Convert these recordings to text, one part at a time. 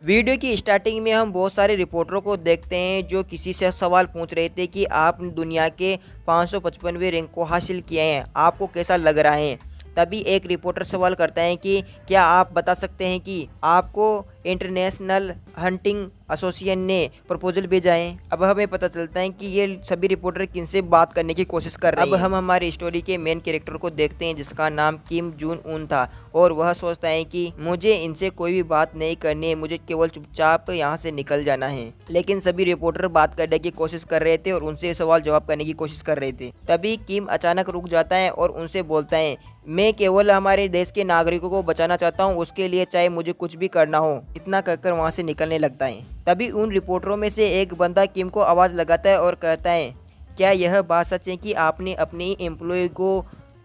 Video की starting में हम बहुत सारे रिपोर्टरों को देखते हैं जो किसी से सवाल पूछ रहे थे कि आपने दुनिया के 555वें रैंक को हासिल किए हैं, आपको कैसा लग रहा है। तभी एक रिपोर्टर सवाल करता है कि क्या आप बता सकते हैं कि आपको इंटरनेशनल हंटिंग एसोसिएशन ने प्रपोजल भेजा है। अब हमें पता चलता है कि ये सभी रिपोर्टर किनसे बात करने की कोशिश कर रहे हैं। अब हम हमारी स्टोरी के मेन कैरेक्टर को देखते हैं जिसका नाम किम जून उन था और वह सोचता है कि मुझे इनसे कोई भी बात नहीं करनी है, मुझे केवल चुपचाप यहाँ से निकल जाना है। लेकिन सभी रिपोर्टर बात करने की कोशिश कर रहे थे और उनसे सवाल जवाब करने की कोशिश कर रहे थे। तभी किम अचानक रुक जाता है और उनसे बोलता है, मैं केवल हमारे देश के नागरिकों को बचाना चाहता हूँ, उसके लिए चाहे मुझे कुछ भी करना हो। इतना कहकर वहाँ से निकलने लगता है। तभी उन रिपोर्टरों में से एक बंदा किम को आवाज़ लगाता है और कहता है, क्या यह बात सच है कि आपने अपने एम्प्लॉय को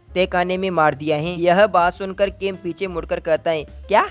तहखाने में मार दिया है। यह बात सुनकर किम पीछे मुड़कर कहता है, क्या।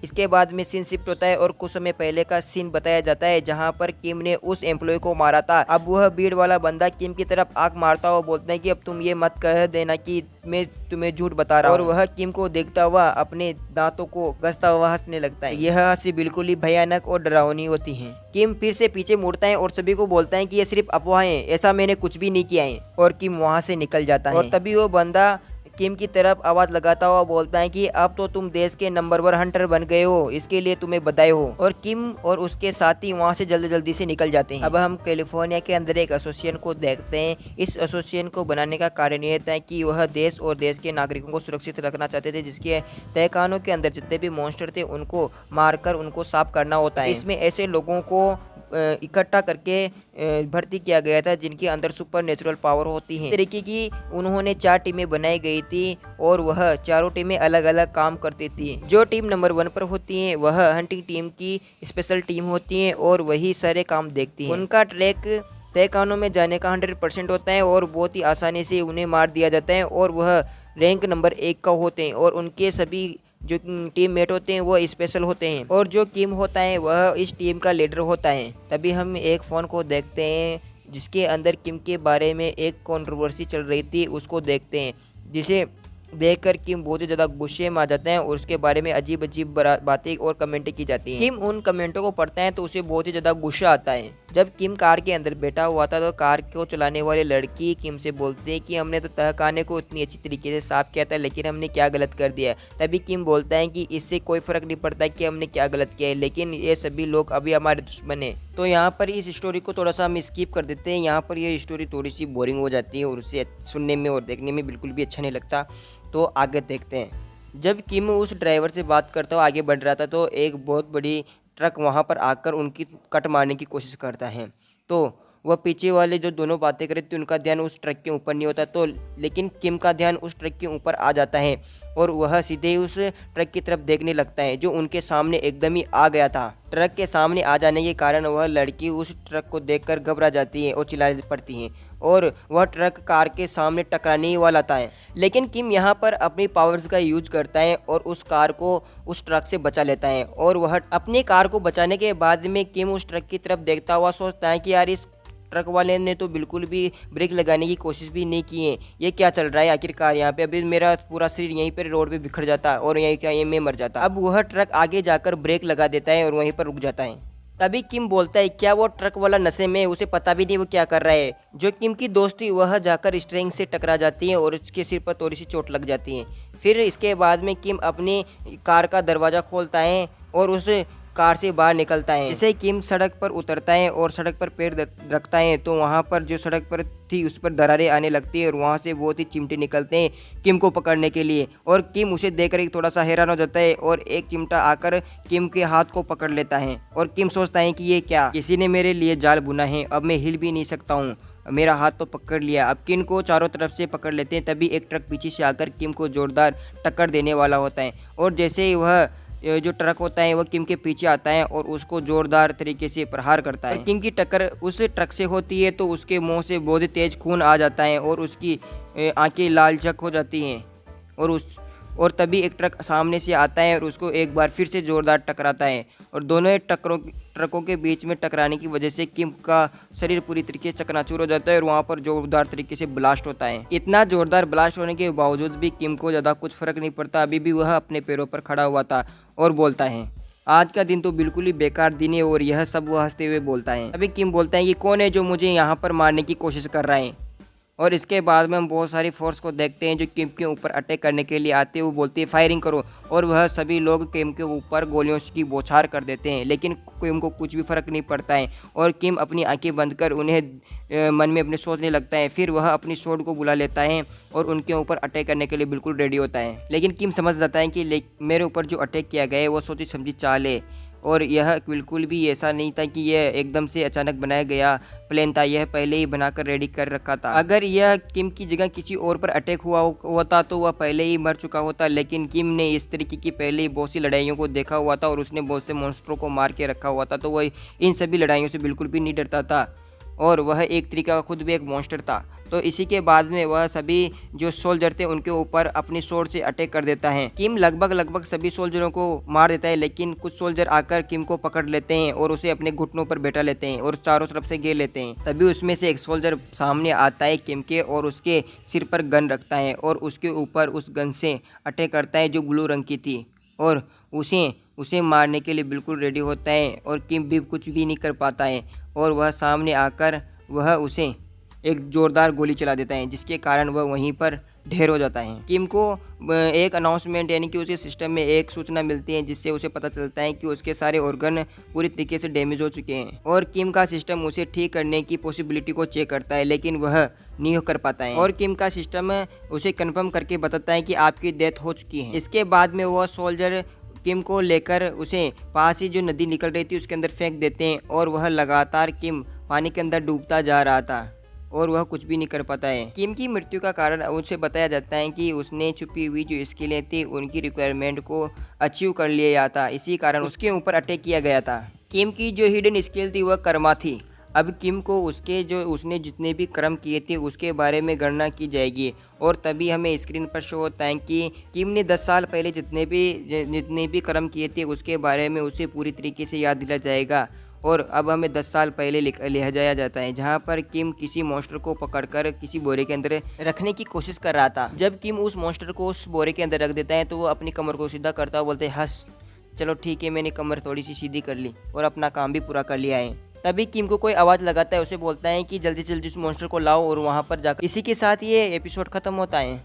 इसके बाद में सीन शिफ्ट होता है और कुछ समय पहले का सीन बताया जाता है जहां पर किम ने उस एम्प्लॉय को मारा था। अब वह भीड़ वाला बंदा किम की तरफ आंख मारता हुआ बोलता है कि अब तुम ये मत कह देना कि मैं तुम्हें झूठ बता रहा हूँ। और वह किम को देखता हुआ अपने दांतों को घसता हुआ हंसने लगता है। यह हंसी बिल्कुल ही भयानक और डरावनी होती है। किम फिर से पीछे मुड़ता है और सभी को बोलता है कि ये सिर्फ अफवाह है, ऐसा मैंने कुछ भी नहीं किया है। और किम वहाँ से निकल जाता है। और तभी वो बंदा किम की तरफ आवाज लगाता हुआ बोलता है कि अब तो तुम देश के नंबर 1 हंटर बन गए हो, इसके लिए तुम्हें बधाई हो। और किम और उसके साथी वहां से जल्दी से निकल जाते हैं। अब हम कैलिफोर्निया के अंदर एक एसोसिएशन को देखते हैं। इस एसोसिएशन को बनाने का कारण ये था कि वह देश और देश के नागरिकों को सुरक्षित रखना चाहते थे, जिसके तहखानों के अंदर जितने भी मॉन्स्टर थे उनको मारकर उनको साफ करना होता है। इसमें ऐसे लोगों को इकट्ठा करके भर्ती किया गया था जिनके अंदर सुपर नेचुरल पावर होती है। इस तरीके की उन्होंने 4 टीमें बनाई गई थी और वह चारों टीमें अलग अलग काम करती थी। जो टीम नंबर 1 पर होती है वह हंटिंग टीम की स्पेशल टीम होती है और वही सारे काम देखती है। उनका ट्रैक तहखानों में जाने का 100% होता है और बहुत ही आसानी से उन्हें मार दिया जाता है और वह रैंक नंबर 1 का होते हैं और उनके सभी जो टीम मेट होते हैं वो स्पेशल होते हैं। और जो किम होता है वह इस टीम का लीडर होता है। तभी हम एक फ़ोन को देखते हैं जिसके अंदर किम के बारे में एक कंट्रोवर्सी चल रही थी, उसको देखते हैं जिसे देखकर किम बहुत ही ज़्यादा गुस्से में आ जाते हैं और उसके बारे में अजीब अजीब बातें और कमेंटें की जाती हैं। किम उन कमेंटों को पढ़ता है तो उसे बहुत ही ज़्यादा गुस्सा आता है। जब किम कार के अंदर बैठा हुआ था तो कार को चलाने वाली लड़की किम से बोलती है कि हमने तो तहखाने को इतनी अच्छी तरीके से साफ किया था, लेकिन हमने क्या गलत कर दिया। तभी किम बोलता है कि इससे कोई फ़र्क नहीं पड़ता कि हमने क्या गलत किया है, लेकिन ये सभी लोग अभी हमारे दुश्मन हैं। तो यहाँ पर इस स्टोरी को थोड़ा सा हम स्किप कर देते हैं। यहाँ पर ये स्टोरी थोड़ी सी बोरिंग हो जाती है और उसे सुनने में और देखने में बिल्कुल भी अच्छा नहीं लगता। तो आगे देखते हैं। जब किम उस ड्राइवर से बात करता हुआ आगे बढ़ रहा था तो एक बहुत बड़ी ट्रक वहाँ पर आकर उनकी कट मारने की कोशिश करता है। तो वह पीछे वाले जो दोनों बातें कर रहे थे उनका ध्यान उस ट्रक के ऊपर नहीं होता, तो लेकिन किम का ध्यान उस ट्रक के ऊपर आ जाता है और वह सीधे ही उस ट्रक की तरफ देखने लगता है जो उनके सामने एकदम ही आ गया था। ट्रक के सामने आ जाने के कारण वह लड़की उस ट्रक को देखकर घबरा जाती है और चिल्ला पड़ती है और वह ट्रक कार के सामने टकराने ही वाला था। लेकिन किम यहाँ पर अपनी पावर्स का यूज करता है और उस कार को उस ट्रक से बचा लेता है। और वह अपनी कार को बचाने के बाद में किम उस ट्रक की तरफ देखता हुआ सोचता है कि यार इस ट्रक वाले ने तो बिल्कुल भी ब्रेक लगाने की कोशिश भी नहीं की है, ये क्या चल रहा है आखिरकार। यहाँ पे अभी मेरा पूरा शरीर यहीं पर रोड पे बिखर जाता और यहीं क्या ये मैं मर जाता। अब वह ट्रक आगे जाकर ब्रेक लगा देता है और वहीं पर रुक जाता है। तभी किम बोलता है, क्या वो ट्रक वाला नशे में, उसे पता भी नहीं वो क्या कर रहा है। जो किम की दोस्त थी वह जाकर स्टीयरिंग से टकरा जाती है और उसके सिर पर थोड़ी सी चोट लग जाती है। फिर इसके बाद में किम अपनी कार का दरवाज़ा खोलता है और उस कार से बाहर निकलता है। जैसे किम सड़क पर उतरता है और सड़क पर पैर रखता है तो वहाँ पर जो सड़क पर थी उस पर दरारें आने लगती है और वहाँ से बहुत ही चिमटे निकलते हैं किम को पकड़ने के लिए। और किम उसे देखकर थोड़ा सा हैरान हो जाता है और एक चिमटा आकर किम के हाथ को पकड़ लेता है और किम सोचता है कि ये क्या, किसी ने मेरे लिए जाल बुना है, अब मैं हिल भी नहीं सकता हूँ, मेरा हाथ तो पकड़ लिया। अब किम को चारों तरफ से पकड़ लेते हैं। तभी एक ट्रक पीछे से आकर किम को जोरदार टक्कर देने वाला होता है और जैसे ही वह जो ट्रक होता है वह किम के पीछे आता है और उसको जोरदार तरीके से प्रहार करता है। किम की टक्कर उस ट्रक से होती है तो उसके मुंह से बहुत ही तेज खून आ जाता है और उसकी आंखें लाल झक हो जाती हैं और तभी एक ट्रक सामने से आता है और उसको एक बार फिर से जोरदार टकराता है और दोनों ट्रकों के बीच में टकराने की वजह से किम का शरीर पूरी तरीके से चकनाचूर हो जाता है और वहाँ पर जोरदार तरीके से ब्लास्ट होता है। इतना जोरदार ब्लास्ट होने के बावजूद भी किम को ज़्यादा कुछ फर्क नहीं पड़ता। अभी भी वह अपने पैरों पर खड़ा हुआ था और बोलता है, आज का दिन तो बिल्कुल ही बेकार दिन है। और यह सब वो हंसते हुए बोलता है। अभी किम बोलता है कि कौन है जो मुझे यहाँ पर मारने की कोशिश कर रहा है। और इसके बाद में हम बहुत सारी फोर्स को देखते हैं जो किम के ऊपर अटैक करने के लिए आते हैं। वो बोलते हैं फायरिंग करो, और वह सभी लोग किम के ऊपर गोलियों की बौछार कर देते हैं, लेकिन किम को कुछ भी फर्क नहीं पड़ता है। और किम अपनी आंखें बंद कर उन्हें मन में अपने सोचने लगता है। फिर वह अपनी स्वॉर्ड को बुला लेता है और उनके ऊपर अटैक करने के लिए बिल्कुल रेडी होता है। लेकिन किम समझ जाता है कि मेरे ऊपर जो अटैक किया गया है वो सोची समझी चाल है, और यह बिल्कुल भी ऐसा नहीं था कि यह एकदम से अचानक बनाया गया प्लान था। यह पहले ही बनाकर रेडी कर रखा था। अगर यह किम की जगह किसी और पर अटैक हुआ होता तो वह पहले ही मर चुका होता। लेकिन किम ने इस तरीके की पहले ही बहुत सी लड़ाइयों को देखा हुआ था और उसने बहुत से मॉन्स्टरों को मार के रखा हुआ था, तो वह इन सभी लड़ाइयों से बिल्कुल भी नहीं डरता था। और वह एक तरीका का खुद भी एक मॉन्स्टर था। तो इसी के बाद में वह सभी जो सोल्जर थे उनके ऊपर अपनी स्वॉर्ड से अटैक कर देता है। किम लगभग सभी सोल्जरों को मार देता है, लेकिन कुछ सोल्जर आकर किम को पकड़ लेते हैं और उसे अपने घुटनों पर बैठा लेते हैं और चारों तरफ से घेर लेते हैं। तभी उसमें से एक सोल्जर सामने आता है किम के, और उसके सिर पर गन रखता है और उसके ऊपर उस गन से अटैक करता है जो ब्लू रंग की थी, और उसे मारने के लिए बिल्कुल रेडी होता है। और किम भी कुछ भी नहीं कर पाता है, और वह सामने आकर वह उसे एक ज़ोरदार गोली चला देता है, जिसके कारण वह वहीं पर ढेर हो जाता है। किम को एक अनाउंसमेंट यानी कि उसके सिस्टम में एक सूचना मिलती है, जिससे उसे पता चलता है कि उसके सारे ऑर्गन पूरी तरीके से डैमेज हो चुके हैं। और किम का सिस्टम उसे ठीक करने की पॉसिबिलिटी को चेक करता है, लेकिन वह नहीं कर पाता है। और किम का सिस्टम उसे कंफर्म करके बताता है कि आपकी डेथ हो चुकी है। इसके बाद में वह सोल्जर किम को लेकर उसे पास ही जो नदी निकल रही थी उसके अंदर फेंक देते हैं, और वह लगातार किम पानी के अंदर डूबता जा रहा था और वह कुछ भी नहीं कर पाता है। किम की मृत्यु का कारण उसे बताया जाता है कि उसने छुपी हुई जो स्किलें थी उनकी रिक्वायरमेंट को अचीव कर लिया था, इसी कारण उसके ऊपर अटैक किया गया था। किम की जो हिडन स्किल थी वह कर्मा थी। अब किम को उसने जितने भी कर्म किए थे उसके बारे में गणना की जाएगी, और तभी हमें स्क्रीन पर शो होता है कि किम ने 10 साल पहले जितने भी कर्म किए थे उसके बारे में उसे पूरी तरीके से याद दिला जाएगा। और अब हमें 10 साल पहले ले जाया जाता है, जहां पर किम किसी मॉन्स्टर को पकड़कर किसी बोरे के अंदर रखने की कोशिश कर रहा था। जब किम उस मॉन्स्टर को उस बोरे के अंदर रख देता है तो वो अपनी कमर को सीधा करता हुआ बोलते हैं हंस, चलो ठीक है, मैंने कमर थोड़ी सी सीधी कर ली और अपना काम भी पूरा कर लिया है। तभी किम को कोई आवाज़ लगाता है, उसे बोलता है कि जल्दी से जल्दी उस मॉन्स्टर को लाओ और वहाँ पर जाकर। इसी के साथ ये एपिसोड ख़त्म होता है।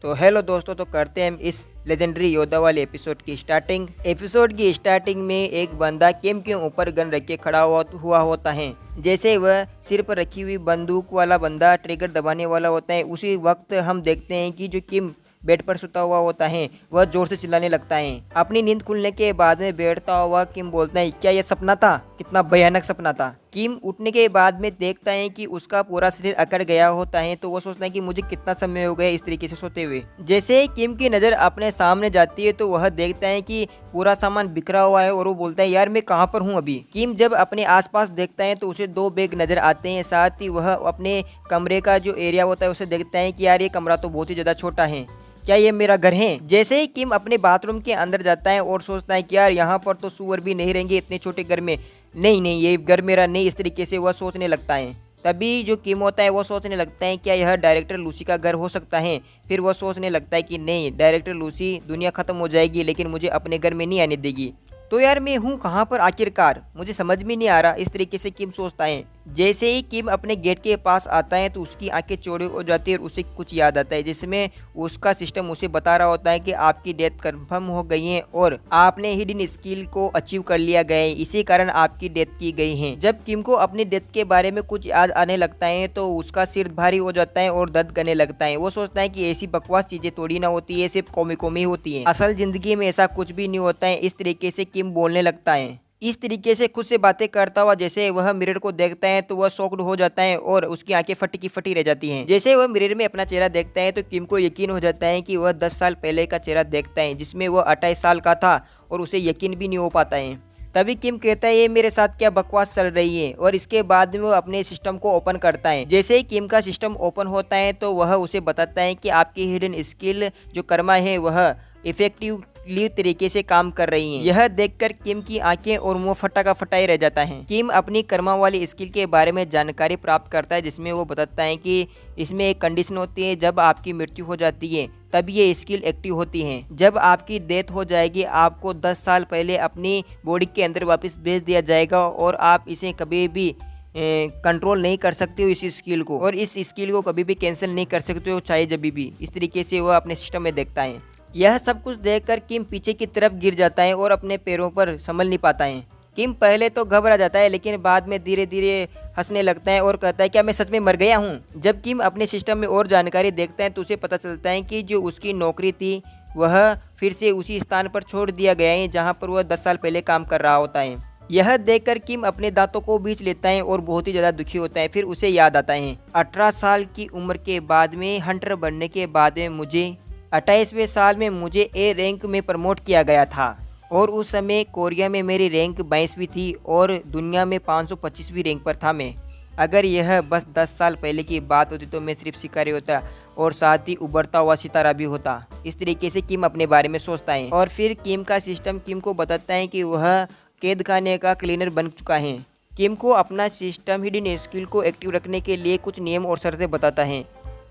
तो हेलो दोस्तों, तो करते हैं इस लेजेंडरी योद्धा वाले एपिसोड की स्टार्टिंग। एपिसोड की स्टार्टिंग में एक बंदा किम के ऊपर गन रख के खड़ा हुआ होता है। जैसे वह सिर पर रखी हुई बंदूक वाला बंदा ट्रिगर दबाने वाला होता है, उसी वक्त हम देखते हैं कि जो किम बेड पर सुता हुआ होता है वह जोर से चिल्लाने लगता है। अपनी नींद खुलने के बाद में बैठता हुआ किम बोलता है, क्या यह सपना था? कितना भयानक सपना था। किम उठने के बाद में देखता है कि उसका पूरा शरीर अकड़ गया होता है, तो वो सोचता है कि मुझे कितना समय हो गया इस तरीके से सोते हुए। जैसे ही किम की नज़र अपने सामने जाती है तो वह देखता है कि पूरा सामान बिखरा हुआ है, और वो बोलता है यार मैं कहाँ पर हूँ अभी। किम जब अपने आसपास देखता है तो उसे 2 बैग नजर आते हैं। साथ ही वह अपने कमरे का जो एरिया होता है उसे देखता है कि यार ये कमरा तो बहुत ही ज़्यादा छोटा है, क्या ये मेरा घर है? जैसे ही किम अपने बाथरूम के अंदर जाता है और सोचता है कि यार यहाँ पर तो सूअर भी नहीं रहेंगे इतने छोटे घर में, नहीं ये घर मेरा नहीं, इस तरीके से वह सोचने लगता है। तभी जो किम होता है वो सोचने लगता है क्या यह डायरेक्टर लूसी का घर हो सकता है। फिर वह सोचने लगता है कि नहीं, डायरेक्टर लूसी दुनिया ख़त्म हो जाएगी लेकिन मुझे अपने घर में नहीं आने देगी। तो यार मैं हूँ कहाँ पर आखिरकार, मुझे समझ में नहीं आ रहा, इस तरीके से किम सोचता है। जैसे ही किम अपने गेट के पास आता है तो उसकी आंखें चौड़ी हो जाती है और उसे कुछ याद आता है, जिसमें उसका सिस्टम उसे बता रहा होता है कि आपकी डेथ कंफर्म हो गई है और आपने हिडन स्किल को अचीव कर लिया गया है, इसी कारण आपकी डेथ की गई है। जब किम को अपनी डेथ के बारे में कुछ याद आने लगता है तो उसका सिर भारी हो जाता है और दर्द करने लगता है। वो सोचता है कि ऐसी बकवास चीजें थोड़ी ना होती है, सिर्फ कॉमी होती है, असल जिंदगी में ऐसा कुछ भी नहीं होता है। इस तरीके से किम बोलने लगता है। इस तरीके से खुद से बातें करता हुआ जैसे वह मिरर को देखता है तो वह शॉक्ड हो जाता है और उसकी आंखें फटी की फटी रह जाती हैं। जैसे वह मिरर में अपना चेहरा देखता है तो किम को यकीन हो जाता है कि वह 10 साल पहले का चेहरा देखता है, जिसमें वह 28 साल का था, और उसे यकीन भी नहीं हो पाता है। तभी किम कहता है ये मेरे साथ क्या बकवास चल रही है, और इसके बाद में वो अपने सिस्टम को ओपन करता है। जैसे ही किम का सिस्टम ओपन होता है तो वह उसे बताता है कि आपकी हिडन स्किल जो कर्मा है वह इफेक्टिव क्लियर तरीके से काम कर रही हैं। यह देखकर किम की आंखें और मुंह फटा का फटा ही रह जाता है। किम अपनी कर्मा वाली स्किल के बारे में जानकारी प्राप्त करता है, जिसमें वो बताता है कि इसमें एक कंडीशन होती है, जब आपकी मृत्यु हो जाती है तब ये स्किल एक्टिव होती हैं। जब आपकी डेथ हो जाएगी आपको 10 साल पहले अपनी बॉडी के अंदर वापस भेज दिया जाएगा और आप इसे कभी भी कंट्रोल नहीं कर सकते हो इस स्किल को, और इस स्किल को कभी भी कैंसिल नहीं कर सकते हो चाहे जब भी। इस तरीके से वह अपने सिस्टम में देखता है। यह सब कुछ देखकर किम पीछे की तरफ गिर जाता है और अपने पैरों पर संभल नहीं पाता है। किम पहले तो घबरा जाता है, लेकिन बाद में धीरे धीरे हंसने लगता है और कहता है क्या मैं सच में मर गया हूँ। जब किम अपने सिस्टम में और जानकारी देखता है तो उसे पता चलता है कि जो उसकी नौकरी थी वह फिर से उसी स्थान पर छोड़ दिया गया है जहाँ पर वह 10 साल पहले काम कर रहा होता है। यह देखकर किम अपने दांतों को बीच लेता है और बहुत ही ज़्यादा दुखी होता है। फिर उसे याद आता है 18 साल की उम्र के बाद में हंटर बनने के बाद में मुझे 28वें साल में मुझे ए रैंक में प्रमोट किया गया था और उस समय कोरिया में मेरी रैंक 22वीं थी और दुनिया में 525वीं रैंक पर था मैं। अगर यह बस 10 साल पहले की बात होती तो मैं सिर्फ शिकारी होता और साथ ही उभरता हुआ सितारा भी होता। इस तरीके से किम अपने बारे में सोचता है और फिर किम का सिस्टम किम को बताता है कि वह कैद खाने का क्लीनर बन चुका है। किम को अपना सिस्टम हिडन स्किल को एक्टिव रखने के लिए कुछ नियम और शर्तें बताता है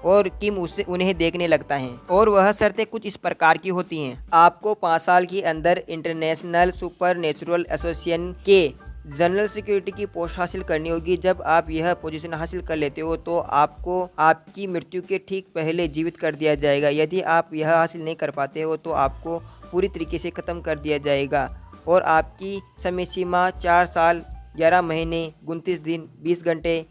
और किम उससे उन्हें देखने लगता है और वह शर्तें कुछ इस प्रकार की होती हैं। आपको 5 साल के अंदर इंटरनेशनल सुपरनेचुरल एसोसिएशन के जनरल सिक्योरिटी की पोस्ट हासिल करनी होगी। जब आप यह पोजीशन हासिल कर लेते हो तो आपको आपकी मृत्यु के ठीक पहले जीवित कर दिया जाएगा। यदि आप यह हासिल नहीं कर पाते हो तो आपको पूरी तरीके से ख़त्म कर दिया जाएगा और आपकी समय सीमा 4 साल 11 महीने 29 दिन 20 घंटे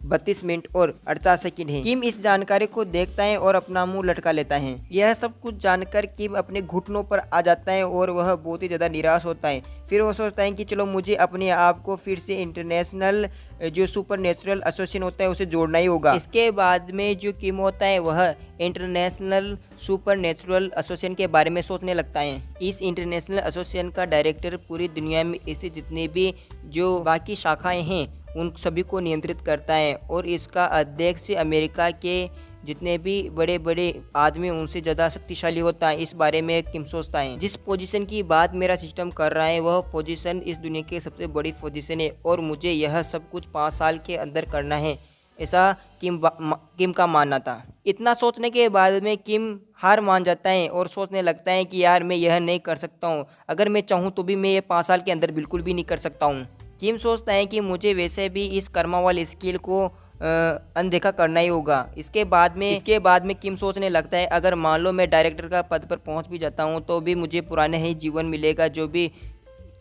32 मिनट और 48 सेकंड है। किम इस जानकारी को देखता है और अपना मुंह लटका लेता है। यह सब कुछ जानकर किम अपने घुटनों पर आ जाता है और वह बहुत ही ज़्यादा निराश होता है। फिर वह सोचता है कि चलो मुझे अपने आप को फिर से इंटरनेशनल जो सुपर नेचुरल एसोसिएशन होता है उसे जोड़ना ही होगा। इसके बाद में जो किम होता है वह इंटरनेशनल सुपर नेचुरल एसोसिएशन के बारे में सोचने लगता है। इस इंटरनेशनल एसोसिएशन का डायरेक्टर पूरी दुनिया में स्थित जितने भी जो बाकी शाखाएँ हैं उन सभी को नियंत्रित करता है और इसका अध्यक्ष अमेरिका के जितने भी बड़े बड़े आदमी उनसे ज़्यादा शक्तिशाली होता है। इस बारे में किम सोचता है जिस पोजीशन की बात मेरा सिस्टम कर रहा है वह पोजीशन इस दुनिया की सबसे बड़ी पोजीशन है और मुझे यह सब कुछ 5 साल के अंदर करना है, ऐसा किम का मानना था। इतना सोचने के बाद में किम हार मान जाता है और सोचने लगता है कि यार मैं यह नहीं कर सकता हूँ। अगर मैं चाहूँ तो भी मैं ये 5 साल के अंदर बिल्कुल भी नहीं कर सकता हूँ। किम सोचता है कि मुझे वैसे भी इस कर्मा वाली स्किल को अनदेखा करना ही होगा। इसके बाद में किम सोचने लगता है अगर मान लो मैं डायरेक्टर का पद पर पहुंच भी जाता हूं तो भी मुझे पुराना ही जीवन मिलेगा जो भी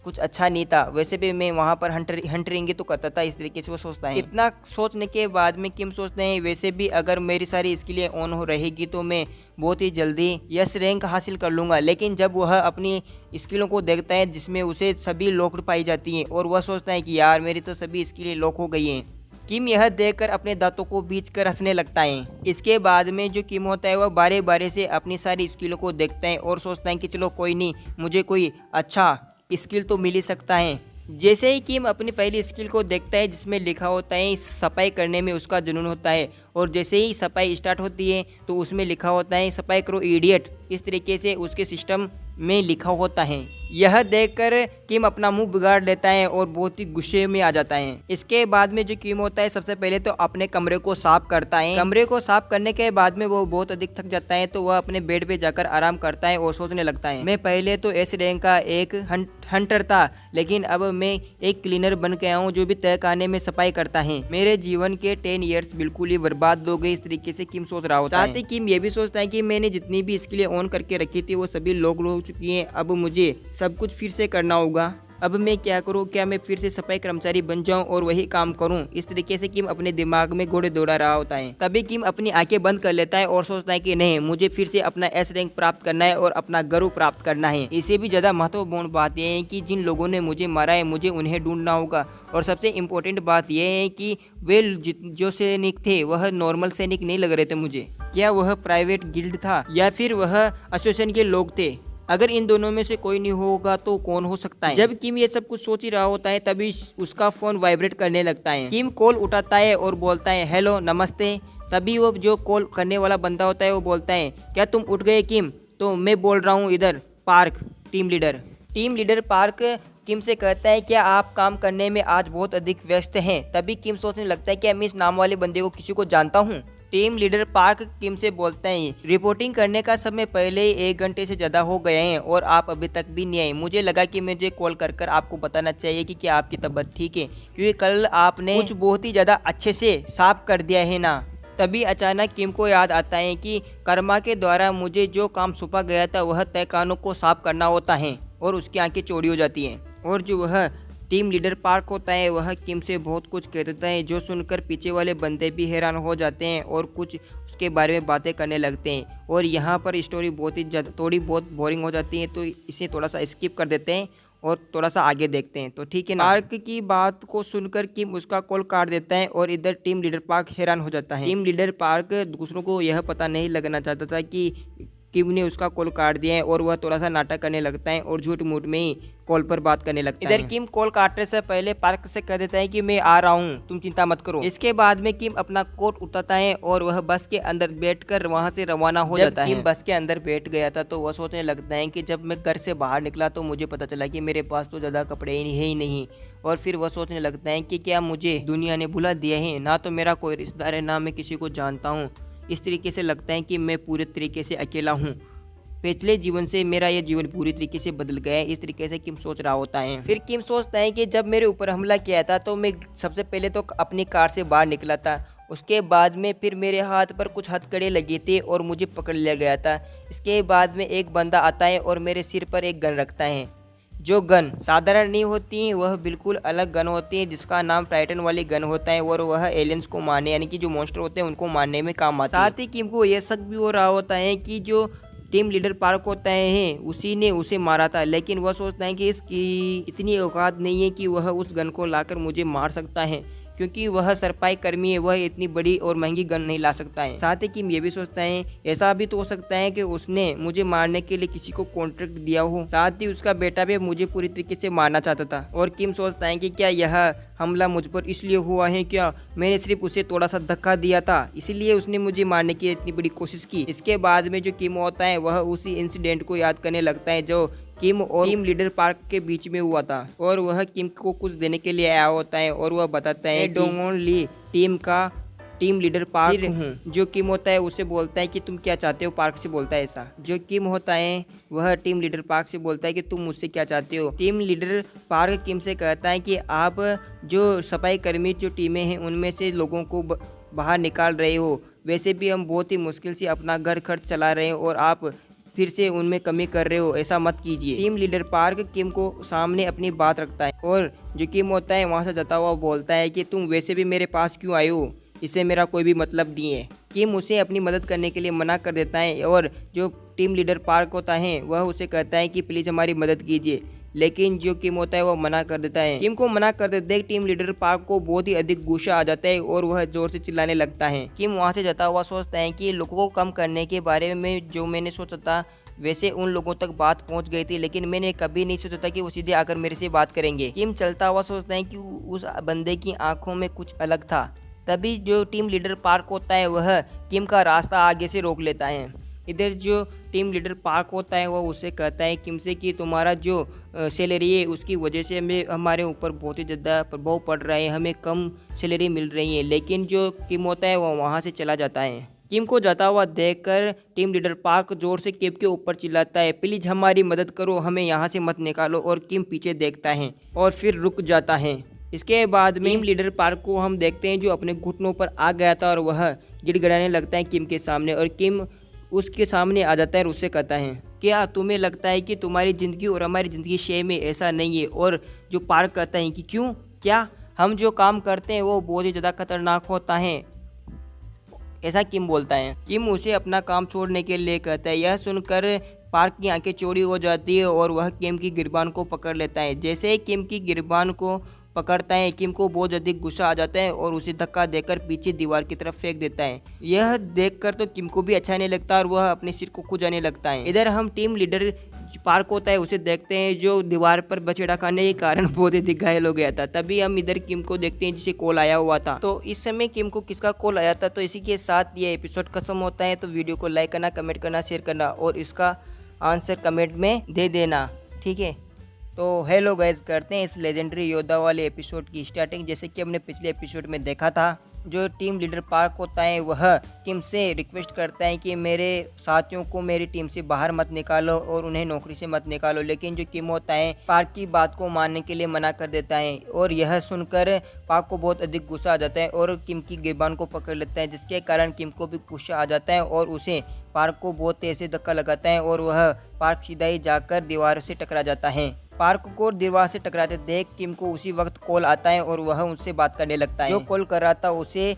कुछ अच्छा नहीं था। वैसे भी मैं वहां पर हंटरिंग तो करता था। इस तरीके से वो सोचता है। इतना सोचने के बाद में किम सोचते हैं वैसे भी अगर मेरी सारी स्किलें ऑन हो रहेगी तो मैं बहुत ही जल्दी यस रैंक हासिल कर लूँगा। लेकिन जब वह अपनी स्किलों को देखता है जिसमें उसे सभी लॉक पाई जाती हैं और वह सोचता है कि यार मेरी तो सभी स्किलें लॉक हो गई हैं। किम यह देखकर अपने दांतों को बीच कर हंसने लगता है। इसके बाद में जो किम होता है वह बारे बारे से अपनी सारी स्किलों को देखता है और सोचता है कि चलो कोई नहीं, मुझे कोई अच्छा स्किल तो मिल ही सकता है। जैसे ही किम अपनी पहली स्किल को देखता है जिसमें लिखा होता है सफाई करने में उसका जुनून होता है और जैसे ही सफाई स्टार्ट होती है तो उसमें लिखा होता है सफाई करो इडियट। इस तरीके से उसके सिस्टम में लिखा होता है। यह देखकर किम अपना मुंह बिगाड़ लेता है और बहुत ही गुस्से में आ जाता है। इसके बाद में जो किम होता है सबसे पहले तो अपने कमरे को साफ करता है। कमरे को साफ करने के बाद में वो बहुत अधिक थक जाता है तो वह अपने बेड पे जाकर आराम करता है और सोचने लगता है मैं पहले तो एस रैंक का एक हंटर था लेकिन अब मैं एक क्लीनर बन के आया हूँ जो भी तहखाने में सफाई करता है। मेरे जीवन के 10 ईयर्स बिल्कुल ही बर्बाद हो गए। इस तरीके से किम सोच रहा होता है। साथ ही किम ये भी सोचता है कि मैंने जितनी भी स्किलें ऑन करके रखी थी वो सभी लॉक हो चुकी हैं। अब मुझे सब कुछ फिर से करना होगा। अब मैं क्या करूं? क्या मैं फिर से सफाई कर्मचारी बन जाऊं और वही काम करूं? इस तरीके से किम अपने दिमाग में घोड़े दौड़ा रहा होता है। तभी किम अपनी आंखें बंद कर लेता है और सोचता है कि नहीं, मुझे फिर से अपना एस रैंक प्राप्त करना है और अपना गर्व प्राप्त करना है। इससे भी ज्यादा महत्वपूर्ण बात यह है कि जिन लोगों ने मुझे मारा है मुझे उन्हें ढूंढना होगा। और सबसे इम्पोर्टेंट बात यह है कि वे जो सैनिक थे वह नॉर्मल सैनिक नहीं लग रहे थे मुझे। क्या वह प्राइवेट गिल्ड था या फिर वह एसोसिएशन के लोग थे? अगर इन दोनों में से कोई नहीं होगा तो कौन हो सकता है? जब किम ये सब कुछ सोच ही रहा होता है तभी उसका फोन वाइब्रेट करने लगता है। किम कॉल उठाता है और बोलता है हेलो नमस्ते। तभी वो जो कॉल करने वाला बंदा होता है वो बोलता है क्या तुम उठ गए किम? तो मैं बोल रहा हूँ इधर पार्क। टीम लीडर पार्क किम से कहता है क्या आप काम करने में आज बहुत अधिक व्यस्त हैं। तभी किम सोचने लगता है कि मैं इस नाम वाले बंदे को किसी को जानता हूँ। टीम लीडर पार्क किम से बोलते हैं रिपोर्टिंग करने का समय पहले ही 1 घंटे से ज़्यादा हो गए हैं और आप अभी तक भी नहीं आए। मुझे लगा कि मुझे कॉल कर आपको बताना चाहिए कि क्या आपकी तबीयत ठीक है, क्योंकि कल आपने कुछ बहुत ही ज़्यादा अच्छे से साफ कर दिया है ना। तभी अचानक किम को याद आता है कि कर्मा के द्वारा मुझे जो काम सौंपा गया था वह तय कानों को साफ करना होता है और उसकी आंखें चौड़ी हो जाती हैं। और जो वह टीम लीडर पार्क होता है वह किम से बहुत कुछ कह देता है, जो सुनकर पीछे वाले बंदे भी हैरान हो जाते हैं और कुछ उसके बारे में बातें करने लगते हैं। और यहाँ पर स्टोरी थोड़ी बहुत बोरिंग हो जाती है, तो इसे थोड़ा सा स्किप कर देते हैं और थोड़ा सा आगे देखते हैं। तो ठीक है ना। पार्क की बात को सुनकर किम उसका कॉल काट देता है और इधर टीम लीडर पार्क हैरान हो जाता है। टीम लीडर पार्क दूसरों को यह पता नहीं लगना चाहता था कि किम ने उसका कॉल काट दिया है और वह थोड़ा सा नाटक करने लगता है और झूठ मूठ में ही कॉल पर बात करने लगता है। इधर किम कॉल काटने से पहले पार्क से कह देता है कि मैं आ रहा हूँ, तुम चिंता मत करो। इसके बाद में किम अपना कोट उतारता है और वह बस के अंदर बैठकर वहां से रवाना हो जाता है। किम बस के अंदर बैठ गया था तो वह सोचने लगता है कि जब मैं घर से बाहर निकला तो मुझे पता चला कि मेरे पास तो ज़्यादा कपड़े है ही नहीं। और फिर वह सोचने लगता है कि क्या मुझे दुनिया ने भुला दिया है, ना तो मेरा कोई रिश्तेदार है ना मैं किसी को जानता हूँ। इस तरीके से लगता है कि मैं पूरे तरीके से अकेला हूँ। पिछले जीवन से मेरा यह जीवन पूरी तरीके से बदल गया है। इस तरीके से किम सोच रहा होता है। फिर किम सोचता है कि जब मेरे ऊपर हमला किया था तो मैं सबसे पहले तो अपनी कार से बाहर निकला था, उसके बाद में फिर मेरे हाथ पर कुछ हथकड़े लगे थे और मुझे पकड़ लिया गया था। इसके बाद में एक बंदा आता है और मेरे सिर पर एक गन रखता है। जो गन साधारण नहीं होती, वह बिल्कुल अलग गन होती है जिसका नाम टाइटन वाली गन होता है और वह एलियंस को मारने यानी कि जो मॉन्स्टर होते हैं उनको मारने में काम आता है। साथ ही किम को यह शक भी हो रहा होता है कि जो टीम लीडर पार्क होता है उसी ने उसे मारा था, लेकिन वह सोचता है कि इसकी इतनी औकात नहीं है कि वह उस गन को लाकर मुझे मार सकता है, क्योंकि वह सरपाई कर्मी है, वह इतनी बड़ी और महंगी गन नहीं ला सकता है। साथ ही किम ये भी सोचता है ऐसा भी तो हो सकता है कि उसने मुझे मारने के लिए किसी को कॉन्ट्रैक्ट दिया हो, साथ ही उसका बेटा भी मुझे पूरी तरीके से मारना चाहता था। और किम सोचता है कि क्या यह हमला मुझ पर इसलिए हुआ है, क्या मैंने सिर्फ उसे थोड़ा सा धक्का दिया था इसीलिए उसने मुझे मारने की इतनी बड़ी कोशिश की। इसके बाद में जो किम होता है वह उसी इंसिडेंट को याद करने लगता है जो किम और टीम लीडर पार्क के बीच में हुआ था, और वह किम को कुछ देने के लिए आया होता है और वह बताता है डोंगोन ली टीम लीडर पार्क हूँ। जो किम होता है उसे बोलता है कि तुम क्या चाहते हो, पार्क से बोलता है ऐसा। जो किम होता है वह टीम लीडर पार्क से बोलता है कि तुम मुझसे क्या चाहते हो। टीम लीडर पार्क किम से कहता है कि आप जो सफाई कर्मी जो टीमें हैं उनमें से लोगों को बाहर निकाल रहे हो, वैसे भी हम बहुत ही मुश्किल से अपना घर खर्च चला रहे हैं और आप फिर से उनमें कमी कर रहे हो, ऐसा मत कीजिए। टीम लीडर पार्क किम को सामने अपनी बात रखता है और जो किम होता है वहाँ से जाता हुआ बोलता है कि तुम वैसे भी मेरे पास क्यों आए हो, इससे मेरा कोई भी मतलब नहीं है। किम उसे अपनी मदद करने के लिए मना कर देता है और जो टीम लीडर पार्क होता है वह उसे कहता है कि प्लीज़ हमारी मदद कीजिए, लेकिन जो किम होता है वो मना कर देता है। किम को मना कर देते टीम लीडर पार्क को बहुत ही अधिक गुस्सा आ जाता है और वह जोर से चिल्लाने लगता है। किम वहाँ से जाता हुआ सोचता है कि लोगों को कम करने के बारे में जो मैंने सोचा था वैसे उन लोगों तक बात पहुंच गई थी, लेकिन मैंने कभी नहीं सोचा था कि वो सीधे आकर मेरे से बात करेंगे। किम चलता हुआ सोचता है कि उस बंदे की आंखों में कुछ अलग था। तभी जो टीम लीडर पार्क होता है वह किम का रास्ता आगे से रोक लेता है। इधर जो टीम लीडर पार्क होता है वह उसे कहता है किम से कि तुम्हारा जो सैलरी है उसकी वजह से हमारे ऊपर बहुत ही ज़्यादा प्रभाव पड़ रहा है, हमें कम सैलरी मिल रही है। लेकिन जो किम होता है वह वहाँ से चला जाता है। किम को जाता हुआ देखकर टीम लीडर पार्क जोर से किम के ऊपर चिल्लाता है, प्लीज़ हमारी मदद करो, हमें यहाँ से मत निकालो। और किम पीछे देखता है और फिर रुक जाता है। इसके बाद में टीम लीडर पार्क को हम देखते हैं जो अपने घुटनों पर आ गया था और वह गिड़गिड़ाने लगता है किम के सामने, और किम उसके सामने आ जाता है और उससे कहता है क्या तुम्हें लगता है कि तुम्हारी ज़िंदगी और हमारी ज़िंदगी शेयर में ऐसा नहीं है। और जो पार्क कहता है कि क्यों, क्या हम जो काम करते हैं वो बहुत ही ज़्यादा खतरनाक होता है, ऐसा किम बोलता है। किम उसे अपना काम छोड़ने के लिए कहता है। यह सुनकर पार्क की आंखें चौड़ी हो जाती है और वह किम की गिरबान को पकड़ लेता है। जैसे ही किम की गिरबान को पकड़ता है किम को बहुत अधिक गुस्सा आ जाता है और उसे धक्का देकर पीछे दीवार की तरफ फेंक देता है। यह देखकर तो किम को भी अच्छा नहीं लगता और वह अपने सिर को खुजाने लगता है। इधर हम टीम लीडर पार्क होता है उसे देखते हैं जो दीवार पर बछड़ा खाने के कारण बहुत ही घायल हो गया था। तभी हम इधर किम को देखते हैं जिसे कॉल आया हुआ था। तो इस समय किम को किसका कॉल आया था। तो इसी के साथ ये एपिसोड खत्म होता है। तो वीडियो को लाइक करना, कमेंट करना, शेयर करना और इसका आंसर कमेंट में दे देना। ठीक है। तो हेलो गाइस, करते हैं इस लेजेंडरी योद्धा वाले एपिसोड की स्टार्टिंग। जैसे कि हमने पिछले एपिसोड में देखा था, जो टीम लीडर पार्क होता है वह किम से रिक्वेस्ट करता है कि मेरे साथियों को मेरी टीम से बाहर मत निकालो और उन्हें नौकरी से मत निकालो, लेकिन जो किम होता है पार्क की बात को मानने के लिए मना कर देता है। और यह सुनकर पार्क को बहुत अधिक गुस्सा आ जाता है और किम की गिरबान को पकड़ लेता है, जिसके कारण किम को भी गुस्सा आ जाता है और उसे पार्क को बहुत तेज से धक्का लगाता है और वह पार्क सीधा ही जाकर दीवार से टकरा जाता है। पार्क को दीवार से टकराते देख किम को उसी वक्त कॉल आता है और वह उनसे बात करने लगता है। जो कॉल कर रहा था उसे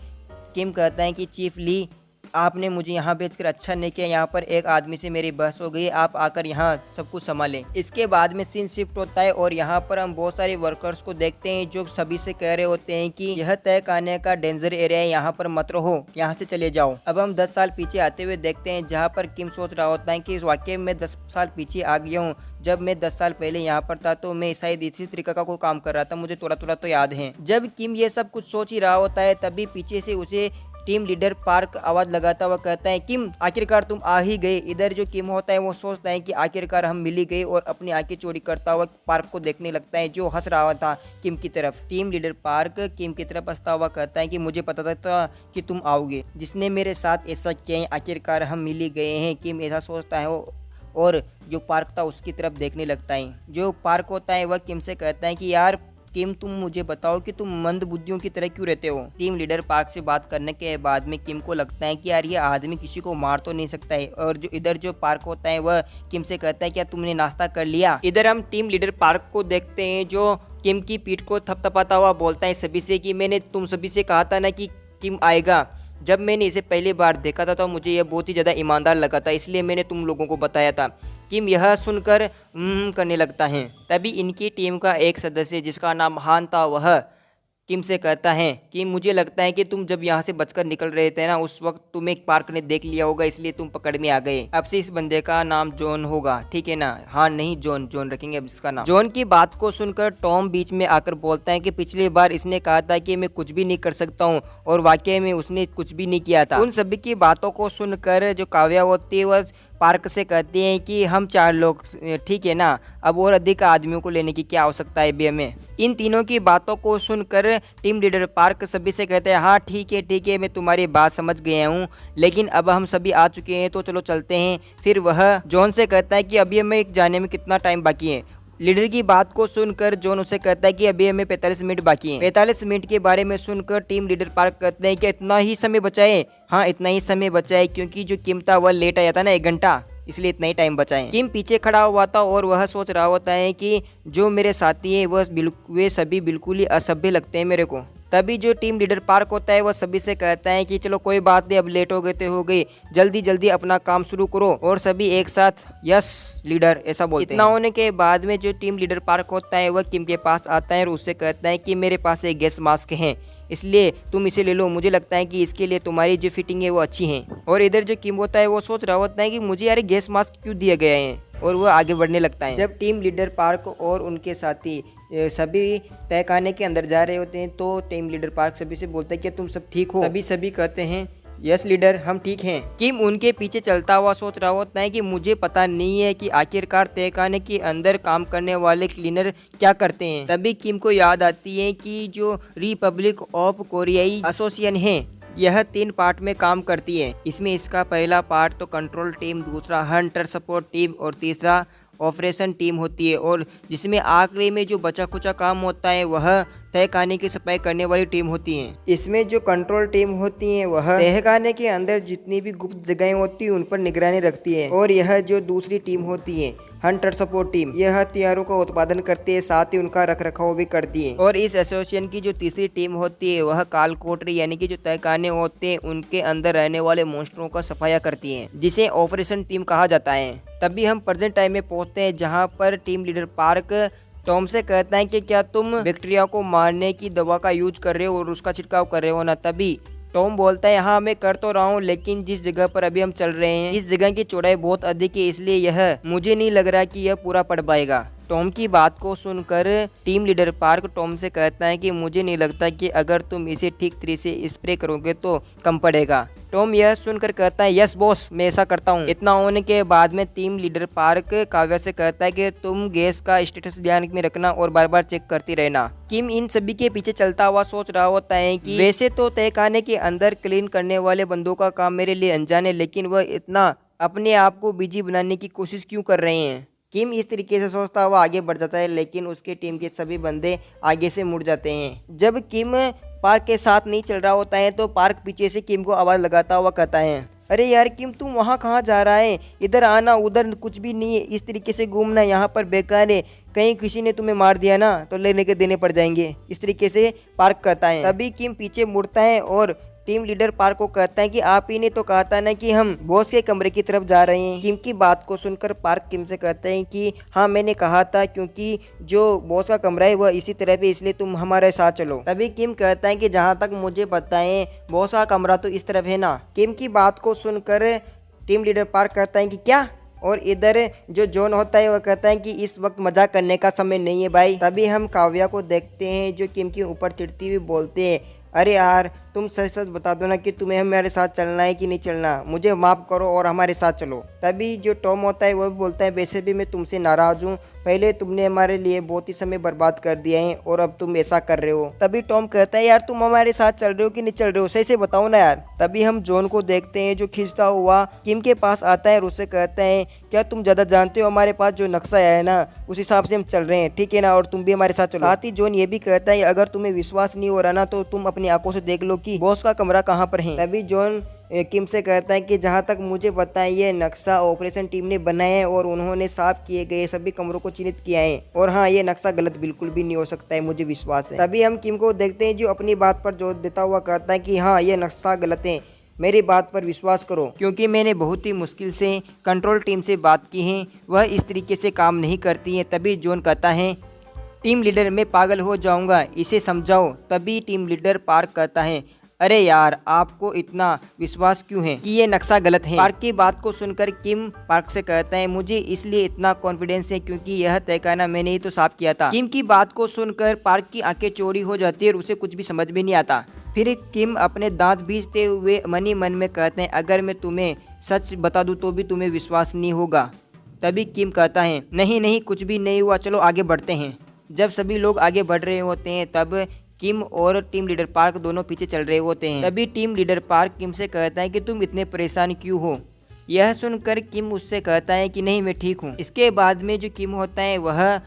किम कहता है कि चीफ ली, आपने मुझे यहाँ भेजकर अच्छा नहीं किया, यहाँ पर एक आदमी से मेरी बहस हो गई, आप आकर यहाँ सब कुछ संभालें। इसके बाद में सीन शिफ्ट होता है और यहाँ पर हम बहुत सारे वर्कर्स को देखते हैं जो सभी से कह रहे होते हैं कि यह तय खाने का डेंजर एरिया है, यहाँ पर मत रहो, यहाँ से चले जाओ। अब हम 10 साल पीछे आते हुए देखते हैं, जहाँ पर किम सोच रहा होता है कि वाकई में 10 साल पीछे आ गया हूँ। जब मैं 10 साल पहले यहाँ पर था तो मैं शायद इसी तरीके का कोई काम कर रहा था, मुझे थोड़ा थोड़ा तो याद है। जब किम ये सब कुछ सोच ही रहा होता है, तभी पीछे से उसे टीम लीडर पार्क आवाज लगाता हुआ कहता है, किम आखिरकार तुम आ ही गए। इधर जो किम होता है वो सोचता है कि आखिरकार हम मिल ही गए और अपनी आंखें चोरी करता हुआ पार्क को देखने लगता है, जो हंस रहा था किम की तरफ। टीम लीडर पार्क किम की तरफ हंसता हुआ कहता है कि मुझे पता था कि तुम आओगे, जिसने मेरे साथ ऐसा किया है, आखिरकार हम मिल ही गए हैं। किम ऐसा सोचता है और जो पार्क था उसकी तरफ देखने लगता है। जो पार्क होता है वह किम से कहता है कि यार किम, तुम मुझे बताओ कि तुम मंद बुद्धियों की तरह क्यों रहते हो। टीम लीडर पार्क से बात करने के बाद में किम को लगता है कि यार ये आदमी किसी को मार तो नहीं सकता है। और जो इधर जो पार्क होता है वह किम से कहता है क्या तुमने नाश्ता कर लिया। इधर हम टीम लीडर पार्क को देखते हैं जो किम की पीठ को थपथपाता हुआ बोलता है सभी से कि मैंने तुम सभी से कहा था ना कि किम आएगा। जब मैंने इसे पहली बार देखा था तो मुझे यह बहुत ही ज़्यादा ईमानदार लगा था, इसलिए मैंने तुम लोगों को बताया था। किम यह सुनकर करने लगता है। तभी इनकी टीम का एक सदस्य जिसका नाम हान था वह किम से कहता है कि मुझे लगता है कि तुम जब यहाँ से बचकर निकल रहे थे ना, उस वक्त तुम्हें पार्क ने देख लिया होगा, इसलिए तुम पकड़ में आ गए। अब से इस बंदे का नाम जॉन होगा, ठीक है ना? हाँ नहीं, जॉन जॉन रखेंगे अब इसका नाम। जॉन की बात को सुनकर टॉम बीच में आकर बोलता है कि पिछली बार इसने कहा था कि मैं कुछ भी नहीं कर सकता हूँ और वाकई में उसने कुछ भी नहीं किया था। उन सभी की बातों को सुनकर जो काव्या होती है वह पार्क से कहते हैं कि हम 4 लोग, ठीक है ना, अब और अधिक आदमियों को लेने की क्या आवश्यकता है अभी हमें। इन तीनों की बातों को सुनकर टीम लीडर पार्क सभी से कहते हैं हाँ ठीक है, मैं तुम्हारी बात समझ गया हूँ, लेकिन अब हम सभी आ चुके हैं तो चलो चलते हैं। फिर वह जॉन से कहता है कि अभी हमें जाने में कितना टाइम बाकी है। लीडर की बात को सुनकर जॉन उसे कहता है कि अभी हमें 45 मिनट बाकी हैं। 45 मिनट के बारे में सुनकर टीम लीडर पार्क कहते हैं कि इतना ही समय बचा है। हाँ इतना ही समय बचा है, क्योंकि जो किम था वह लेट आया था ना 1 घंटा, इसलिए इतना ही टाइम बचा है। किम पीछे खड़ा हुआ था और वह सोच रहा होता है कि जो मेरे साथी है वे सभी बिल्कुल ही असभ्य लगते हैं मेरे को। तभी जो टीम लीडर पार्क होता है वह सभी से कहता है कि चलो कोई बात नहीं, अब लेट हो गए तो हो गई, जल्दी जल्दी अपना काम शुरू करो। और सभी एक साथ यस लीडर ऐसा बोलते हैं। इतना होने के बाद में जो टीम लीडर पार्क होता है वह किम के पास आता है और उससे कहता है कि मेरे पास एक गैस मास्क है, इसलिए तुम इसे ले लो, मुझे लगता है कि इसके लिए तुम्हारी जो फिटिंग है वो अच्छी है। और इधर जो किम होता है वो सोच रहा होता है कि मुझे यार गैस मास्क क्यों दिया गया है, और वह आगे बढ़ने लगता है। जब टीम लीडर पार्क और उनके साथी सभी तहखाने के अंदर जा रहे होते हैं तो टीम लीडर पार्क सभी से बोलता है कि तुम सब ठीक हो। तभी सभी कहते हैं यस लीडर, हम ठीक हैं। किम उनके पीछे चलता हुआ सोच रहा होता है कि मुझे पता नहीं है कि आखिरकार तहखाने के अंदर काम करने वाले क्लीनर क्या करते हैं। तभी किम को याद आती है कि जो रिपब्लिक ऑफ कोरियाई एसोसिएशन है यह 3 पार्ट में काम करती है। इसमें इसका पहला पार्ट तो कंट्रोल टीम, दूसरा हंटर सपोर्ट टीम और तीसरा ऑपरेशन टीम होती है, और जिसमें आखिरी में जो बचा खुचा काम होता है वह तहखाने की सफाई करने वाली टीम होती है। इसमें जो कंट्रोल टीम होती है वह तहखाने के अंदर जितनी भी गुप्त जगहें होती है उन पर निगरानी रखती है, और यह जो दूसरी टीम होती है हंटर सपोर्ट टीम, यह हथियारों का उत्पादन करती है, साथ ही उनका रखरखाव भी करती है। और इस एसोसिएशन की जो तीसरी टीम होती है वह काल कोठरी यानी कि जो तहखाने होते हैं उनके अंदर रहने वाले मॉन्स्टरों का सफाया करती है, जिसे ऑपरेशन टीम कहा जाता है। तभी हम प्रेजेंट टाइम में पहुंचते हैं जहां पर टीम लीडर पार्क टॉम से कहता है कि क्या तुम बैक्टीरिया को मारने की दवा का यूज कर रहे हो और उसका छिड़काव कर रहे हो ना। तभी टॉम बोलता है हाँ मैं कर तो रहा हूँ, लेकिन जिस जगह पर अभी हम चल रहे हैं इस जगह की चौड़ाई बहुत अधिक है, इसलिए यह मुझे नहीं लग रहा कि यह पूरा पड़ पाएगा। टॉम की बात को सुनकर टीम लीडर पार्क टॉम से कहता है कि मुझे नहीं लगता कि अगर तुम इसे ठीक तरह से स्प्रे करोगे तो कम पड़ेगा। टॉम यह सुनकर कहता है यस बॉस, मैं ऐसा करता हूँ। इतना होने के बाद में टीम लीडर पार्क काव्या से कहता है कि तुम गैस का स्टेटस ध्यान में रखना और बार बार चेक करती रहना। किम इन सभी के पीछे चलता हुआ सोच रहा होता है कि वैसे तो तहखाने के अंदर क्लीन करने वाले बंदों का काम मेरे लिए अनजान है, लेकिन वह इतना अपने आप को बिजी बनाने की कोशिश क्यों कर रहे हैं। किम इस तरीके से सोचता हुआ आगे बढ़ जाता है, लेकिन उसके टीम के सभी बंदे आगे से मुड़ जाते हैं। जब किम पार्क के साथ नहीं चल रहा होता है तो पार्क पीछे से किम को आवाज़ लगाता हुआ कहता है, अरे यार किम, तुम वहाँ कहाँ जा रहा है? इधर आना, उधर कुछ भी नहीं है, इस तरीके से घूमना यहाँ पर बेकार है। कहीं किसी ने तुम्हें मार दिया ना तो लेने के देने पड़ जाएंगे। इस तरीके से पार्क कहता है। तभी किम पीछे मुड़ता है और टीम लीडर पार्क को कहता है कि आप ही ने तो कहा था ना कि हम बॉस के कमरे की तरफ जा रहे हैं। किम की बात को सुनकर पार्क किम से कहता है कि हाँ मैंने कहा था, क्योंकि जो बॉस का कमरा है वह इसी तरफ है, इसलिए तुम हमारे साथ चलो। तभी किम कहता है कि जहाँ तक मुझे पता है बॉस का कमरा तो इस तरफ है ना। किम की बात को सुनकर टीम लीडर पार्क कहता है कि क्या, और इधर जो जॉन होता है वह कहता है कि इस वक्त मजाक करने का समय नहीं है भाई। तभी हम काव्या को देखते हैं जो किम के ऊपर चिढ़ती हुई बोलते हैं, अरे यार तुम सच सच बता दो ना कि तुम्हें हमारे साथ चलना है कि नहीं चलना, मुझे माफ़ करो और हमारे साथ चलो। तभी जो टॉम होता है वह भी बोलता है, वैसे भी मैं तुमसे नाराज़ हूँ, पहले तुमने हमारे लिए बहुत ही समय बर्बाद कर दिया है और अब तुम ऐसा कर रहे हो। तभी टॉम कहता है, यार तुम हमारे साथ चल रहे हो कि नहीं चल रहे हो, सही से बताओ ना यार। तभी हम जॉन को देखते हैं जो खींचता हुआ किम के पास आता है और उससे कहता है, क्या तुम ज़्यादा जानते हो, हमारे पास जो नक्शा है ना उस हिसाब से हम चल रहे हैं, ठीक है ना, और तुम भी हमारे साथ चलो। साथ ही जॉन ये भी कहता है, अगर तुम्हें विश्वास नहीं हो रहा ना तो तुम अपनी आंखों से देख लो कि बॉस का कमरा कहाँ पर है। तभी जॉन किम से कहता है कि जहाँ तक मुझे पता है ये नक्शा ऑपरेशन टीम ने बनाया है और उन्होंने साफ किए गए सभी कमरों को चिन्हित किया है, और हाँ ये नक्शा गलत बिल्कुल भी नहीं हो सकता है, मुझे विश्वास है। तभी हम किम को देखते हैं जो अपनी बात पर जोर देता हुआ कहता है कि हाँ ये नक्शा गलत है, मेरी बात पर विश्वास करो, क्योंकि मैंने बहुत ही मुश्किल से कंट्रोल टीम से बात की है, वह इस तरीके से काम नहीं करती है। तभी जॉन कहता है, टीम लीडर मैं पागल हो जाऊंगा, इसे समझाओ। तभी टीम लीडर पार्क कहता है, अरे यार आपको इतना विश्वास क्यों है कि ये नक्शा गलत है। पार्क की बात को सुनकर किम पार्क से कहता है, मुझे इसलिए इतना कॉन्फिडेंस है क्योंकि यह तहखाना मैंने ही तो साफ किया था। किम की बात को सुनकर पार्क की आंखें चौड़ी हो जाती है और उसे कुछ भी समझ में नहीं आता। फिर किम अपने दांत बीजते हुए मन ही मन में कहते हैं, अगर मैं तुम्हें सच बता दूं तो भी तुम्हें विश्वास नहीं होगा। तभी किम कहता है, नहीं नहीं कुछ भी नहीं हुआ, चलो आगे बढ़ते हैं। जब सभी लोग आगे बढ़ रहे होते हैं तब किम और टीम लीडर पार्क दोनों पीछे चल रहे होते हैं। तभी टीम लीडर पार्क किम से कहता है कि तुम इतने परेशान क्यों हो। यह सुनकर किम उससे कहता है कि नहीं मैं ठीक हूँ। इसके बाद में जो किम होता है वह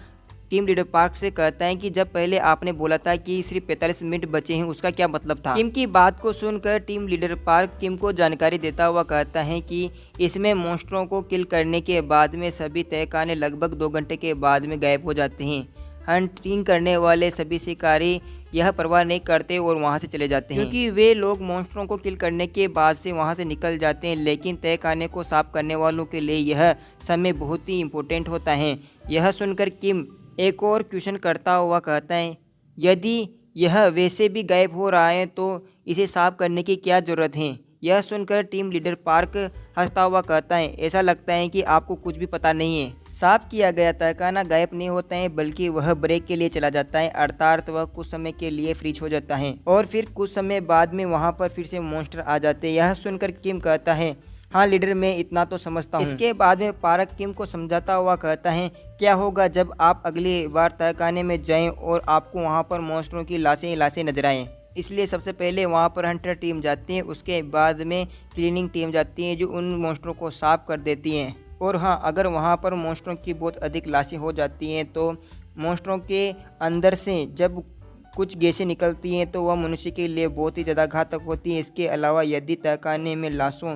टीम लीडर पार्क से कहता है कि जब पहले आपने बोला था कि सिर्फ 45 मिनट बचे हैं उसका क्या मतलब था। किम की बात को सुनकर टीम लीडर पार्क किम को जानकारी देता हुआ कहता है कि इसमें मॉन्स्टरों को किल करने के बाद में सभी तहखाने लगभग 2 घंटे के बाद में गायब हो जाते हैं। हंटिंग करने वाले सभी शिकारी यह परवाह नहीं करते और वहां से चले जाते हैं, क्योंकि वे लोग मॉन्स्टरों को किल करने के बाद से वहां से निकल जाते हैं। लेकिन तहखाने को साफ करने वालों के लिए यह समय बहुत ही इम्पोर्टेंट होता है। यह सुनकर किम एक और क्वेश्चन करता हुआ कहता है, यदि यह वैसे भी गायब हो रहा है तो इसे साफ करने की क्या ज़रूरत है। यह सुनकर टीम लीडर पार्क हंसता हुआ कहता है, ऐसा लगता है कि आपको कुछ भी पता नहीं है। साफ किया गया तहखाना गायब नहीं होता है, बल्कि वह ब्रेक के लिए चला जाता है, अर्थात वह कुछ समय के लिए फ्रीज हो जाता है और फिर कुछ समय बाद में वहां पर फिर से मॉन्स्टर आ जाते हैं। यह सुनकर किम कहता है, हाँ लीडर मैं इतना तो समझता हूँ। इसके बाद में पार्क किम को समझाता हुआ कहता है, क्या होगा जब आप अगली बार तहखाने में जाएं और आपको वहां पर मॉन्स्टरों की लाशें लाशें नजर आएं। इसलिए सबसे पहले वहां पर हंटर टीम जाती है, उसके बाद में क्लीनिंग टीम जाती है जो उन मॉन्स्टरों को साफ कर देती हैं। और हाँ, अगर वहाँ पर मॉन्स्टरों की बहुत अधिक लाशें हो जाती हैं तो मॉन्स्टरों के अंदर से जब कुछ गैसें निकलती हैं तो वह मनुष्य के लिए बहुत ही ज़्यादा घातक होती है। इसके अलावा यदि तहखाने में लाशों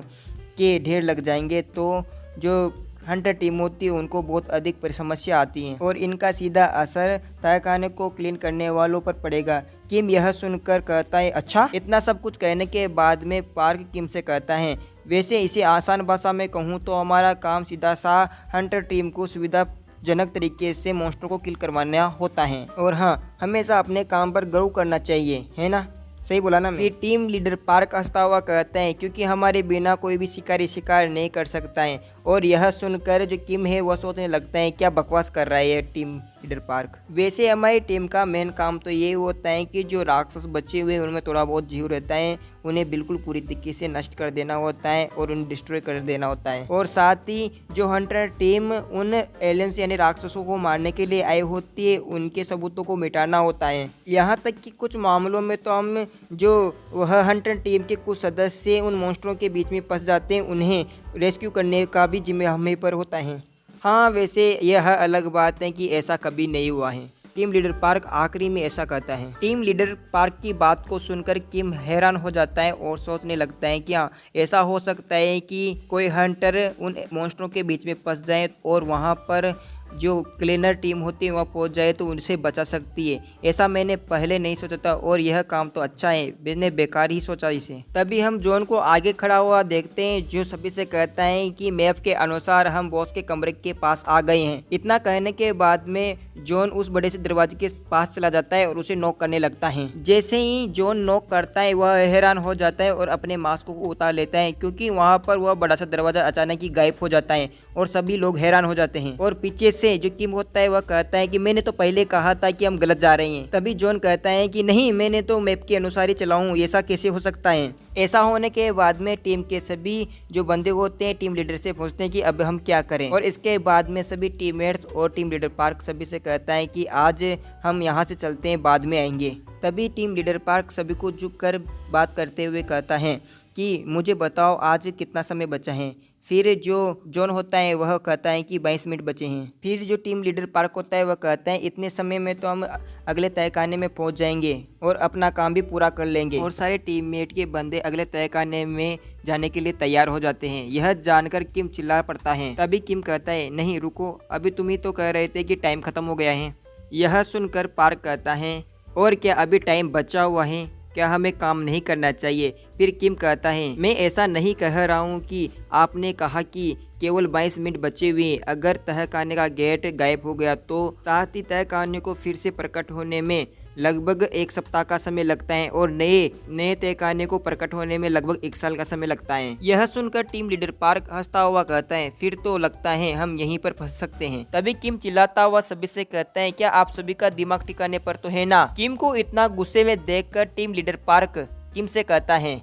के ढेर लग जाएंगे तो जो हंटर टीम होती है उनको बहुत अधिक समस्या आती है और इनका सीधा असर तहखाने को क्लीन करने वालों पर पड़ेगा। किम यह सुनकर कहता है, अच्छा। इतना सब कुछ कहने के बाद में पार्क किम से कहता है, वैसे इसे आसान भाषा में कहूँ तो हमारा काम सीधा सा हंटर टीम को सुविधाजनक तरीके से मॉन्स्टर को किल करवाना होता है, और हाँ हमेशा अपने काम पर गर्व करना चाहिए, है ना। सही बोला ना। फिर टीम लीडर पार्क हंसता हुआ कहता है, क्योंकि हमारे बिना कोई भी शिकारी शिकार नहीं कर सकता है और यह सुनकर जो किम है वह सोचने लगता है क्या बकवास कर रहा है ये टीम लीडर पार्क। वैसे हमारी टीम का मेन काम तो ये होता है कि जो राक्षस बचे हुए उनमें थोड़ा बहुत जीव रहता है उन्हें बिल्कुल पूरी तरीके से नष्ट कर देना होता है और उन्हें डिस्ट्रॉय कर देना होता है। और साथ ही जो हंटर टीम उन एलियंस यानी राक्षसों को मारने के लिए आई होती है उनके सबूतों को मिटाना होता है। यहाँ तक कि कुछ मामलों में तो हम जो वह हंटर टीम के कुछ सदस्य उन मॉन्स्टरों के बीच में फंस जाते हैं, उन्हें रेस्क्यू करने का भी जिम्मे हमें पर होता है। हाँ, वैसे यह अलग बात है कि ऐसा कभी नहीं हुआ है। टीम लीडर पार्क आखिरी में ऐसा कहता है। टीम लीडर पार्क की बात को सुनकर किम हैरान हो जाता है और सोचने लगता है क्या ऐसा हो सकता है कि कोई हंटर उन मॉन्स्टरों के बीच में फंस जाए और वहाँ पर जो क्लीनर टीम होती है वह पहुंच जाए तो उनसे बचा सकती है। ऐसा मैंने पहले नहीं सोचा था और यह काम तो अच्छा है, मैंने बेकार ही सोचा इसे। तभी हम जॉन को आगे खड़ा हुआ देखते हैं जो सभी से कहता है कि मैप के अनुसार हम बॉस के कमरे के पास आ गए हैं। इतना कहने के बाद में जॉन उस बड़े से दरवाजे के पास चला जाता है और उसे नॉक करने लगता है। जैसे ही जॉन नॉक करता है वह हैरान हो जाता है और अपने मास्क को उतार लेता है क्योंकि वहाँ पर वह बड़ा सा दरवाजा अचानक ही गायब हो जाता है और सभी लोग हैरान हो जाते हैं। और पीछे से जो किम होता है वह कहता है कि मैंने तो पहले कहा था कि हम गलत जा रहे हैं। तभी जॉन कहता है कि नहीं, मैंने तो मैप के अनुसार ही चला हूँ, ऐसा कैसे हो सकता है। ऐसा होने के बाद में टीम के सभी जो बंदे होते हैं टीम लीडर से पूछते हैं कि अब हम क्या करें। और इसके बाद में सभी टीममेट्स और टीम लीडर पार्क सभी से कहता है कि आज हम यहाँ से चलते हैं, बाद में आएंगे। तभी टीम लीडर पार्क सभी को झुक कर बात करते हुए कहता है कि मुझे बताओ आज कितना समय बचा है। फिर जो जॉन होता है वह कहता है कि 22 मिनट बचे हैं। फिर जो टीम लीडर पार्क होता है वह कहता है इतने समय में तो हम अगले तहखाने में पहुंच जाएंगे और अपना काम भी पूरा कर लेंगे। और सारे टीममेट के बंदे अगले तहखाने में जाने के लिए तैयार हो जाते हैं। यह जानकर किम चिल्ला पड़ता है। तभी किम कहता है नहीं रुको, अभी तुम ही तो कह रहे थे कि टाइम खत्म हो गया है। यह सुनकर पार्क कहता है और क्या अभी टाइम बचा हुआ है, क्या हमें काम नहीं करना चाहिए। फिर किम कहता है मैं ऐसा नहीं कह रहा हूँ कि आपने कहा कि केवल 22 मिनट बचे हुए, अगर तहखाने का गेट गायब हो गया तो साथ ही तहखाने को फिर से प्रकट होने में लगभग 1 सप्ताह का समय लगता है और नए तहखाने को प्रकट होने में लगभग 1 साल का समय लगता है। यह सुनकर टीम लीडर पार्क हंसता हुआ कहता है फिर तो लगता है हम यहीं पर फंस सकते हैं। तभी किम चिल्लाता हुआ सभी से कहता है क्या आप सभी का दिमाग ठिकाने पर तो है ना। किम को इतना गुस्से में देखकर टीम लीडर पार्क किम से कहता है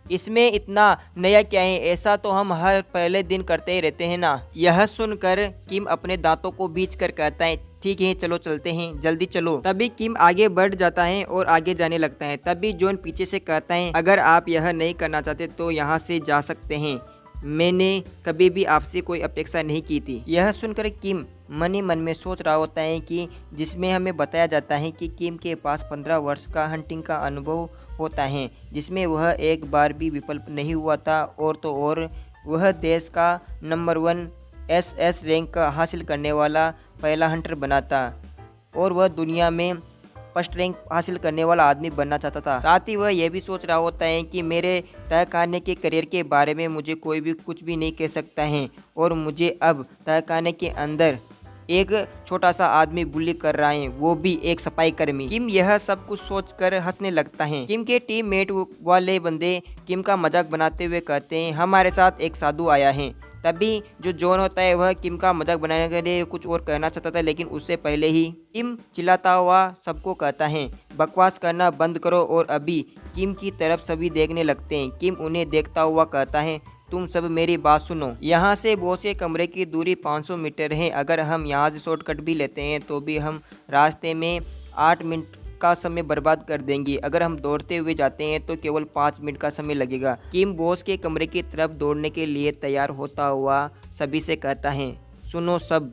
इसमें इतना नया क्या है, ऐसा तो हम हर पहले दिन करते ही रहते हैं ना। यह सुनकर किम अपने दांतों को बीच कर कहता है ठीक है चलो चलते हैं, जल्दी चलो। तभी किम आगे बढ़ जाता है और आगे जाने लगता है। तभी जॉन पीछे से कहता है अगर आप यह नहीं करना चाहते तो यहाँ से जा सकते हैं, मैंने कभी भी आपसे कोई अपेक्षा नहीं की थी। यह सुनकर किम मन ही मन में सोच रहा होता है कि जिसमें हमें बताया जाता है कि किम के पास 15 वर्ष का हंटिंग का अनुभव होता है जिसमें वह एक बार भी विफल नहीं हुआ था और तो और वह देश का नंबर 1 SS रैंक हासिल करने वाला पहला हंटर बना था और वह दुनिया में फर्स्ट रैंक हासिल करने वाला आदमी बनना चाहता था। साथ ही वह यह भी सोच रहा होता है कि मेरे तहखाने के करियर के बारे में मुझे कोई भी कुछ भी नहीं कह सकता है और मुझे अब तहखाने के अंदर एक छोटा सा आदमी बुली कर रहा है, वो भी एक सफाई कर्मी। किम यह सब कुछ सोचकर हंसने लगता है। किम के टीममेट वाले बंदे किम का मजाक बनाते हुए कहते हैं हमारे साथ एक साधु आया है। तभी जो जॉन होता है वह किम का मजाक बनाने के लिए कुछ और कहना चाहता था लेकिन उससे पहले ही किम चिल्लाता हुआ सबको कहता है बकवास करना बंद करो और अभी किम की तरफ सभी देखने लगते हैं। किम उन्हें देखता हुआ कहता है तुम सब मेरी बात सुनो, यहाँ से बॉस के कमरे की दूरी 500 मीटर है। अगर हम यहाँ से शॉर्टकट भी लेते हैं तो भी हम रास्ते में 8 मिनट का समय बर्बाद कर देंगे। अगर हम दौड़ते हुए जाते हैं तो केवल 5 मिनट का समय लगेगा। किम बॉस के कमरे की तरफ दौड़ने के लिए तैयार होता हुआ सभी से कहता है सुनो सब,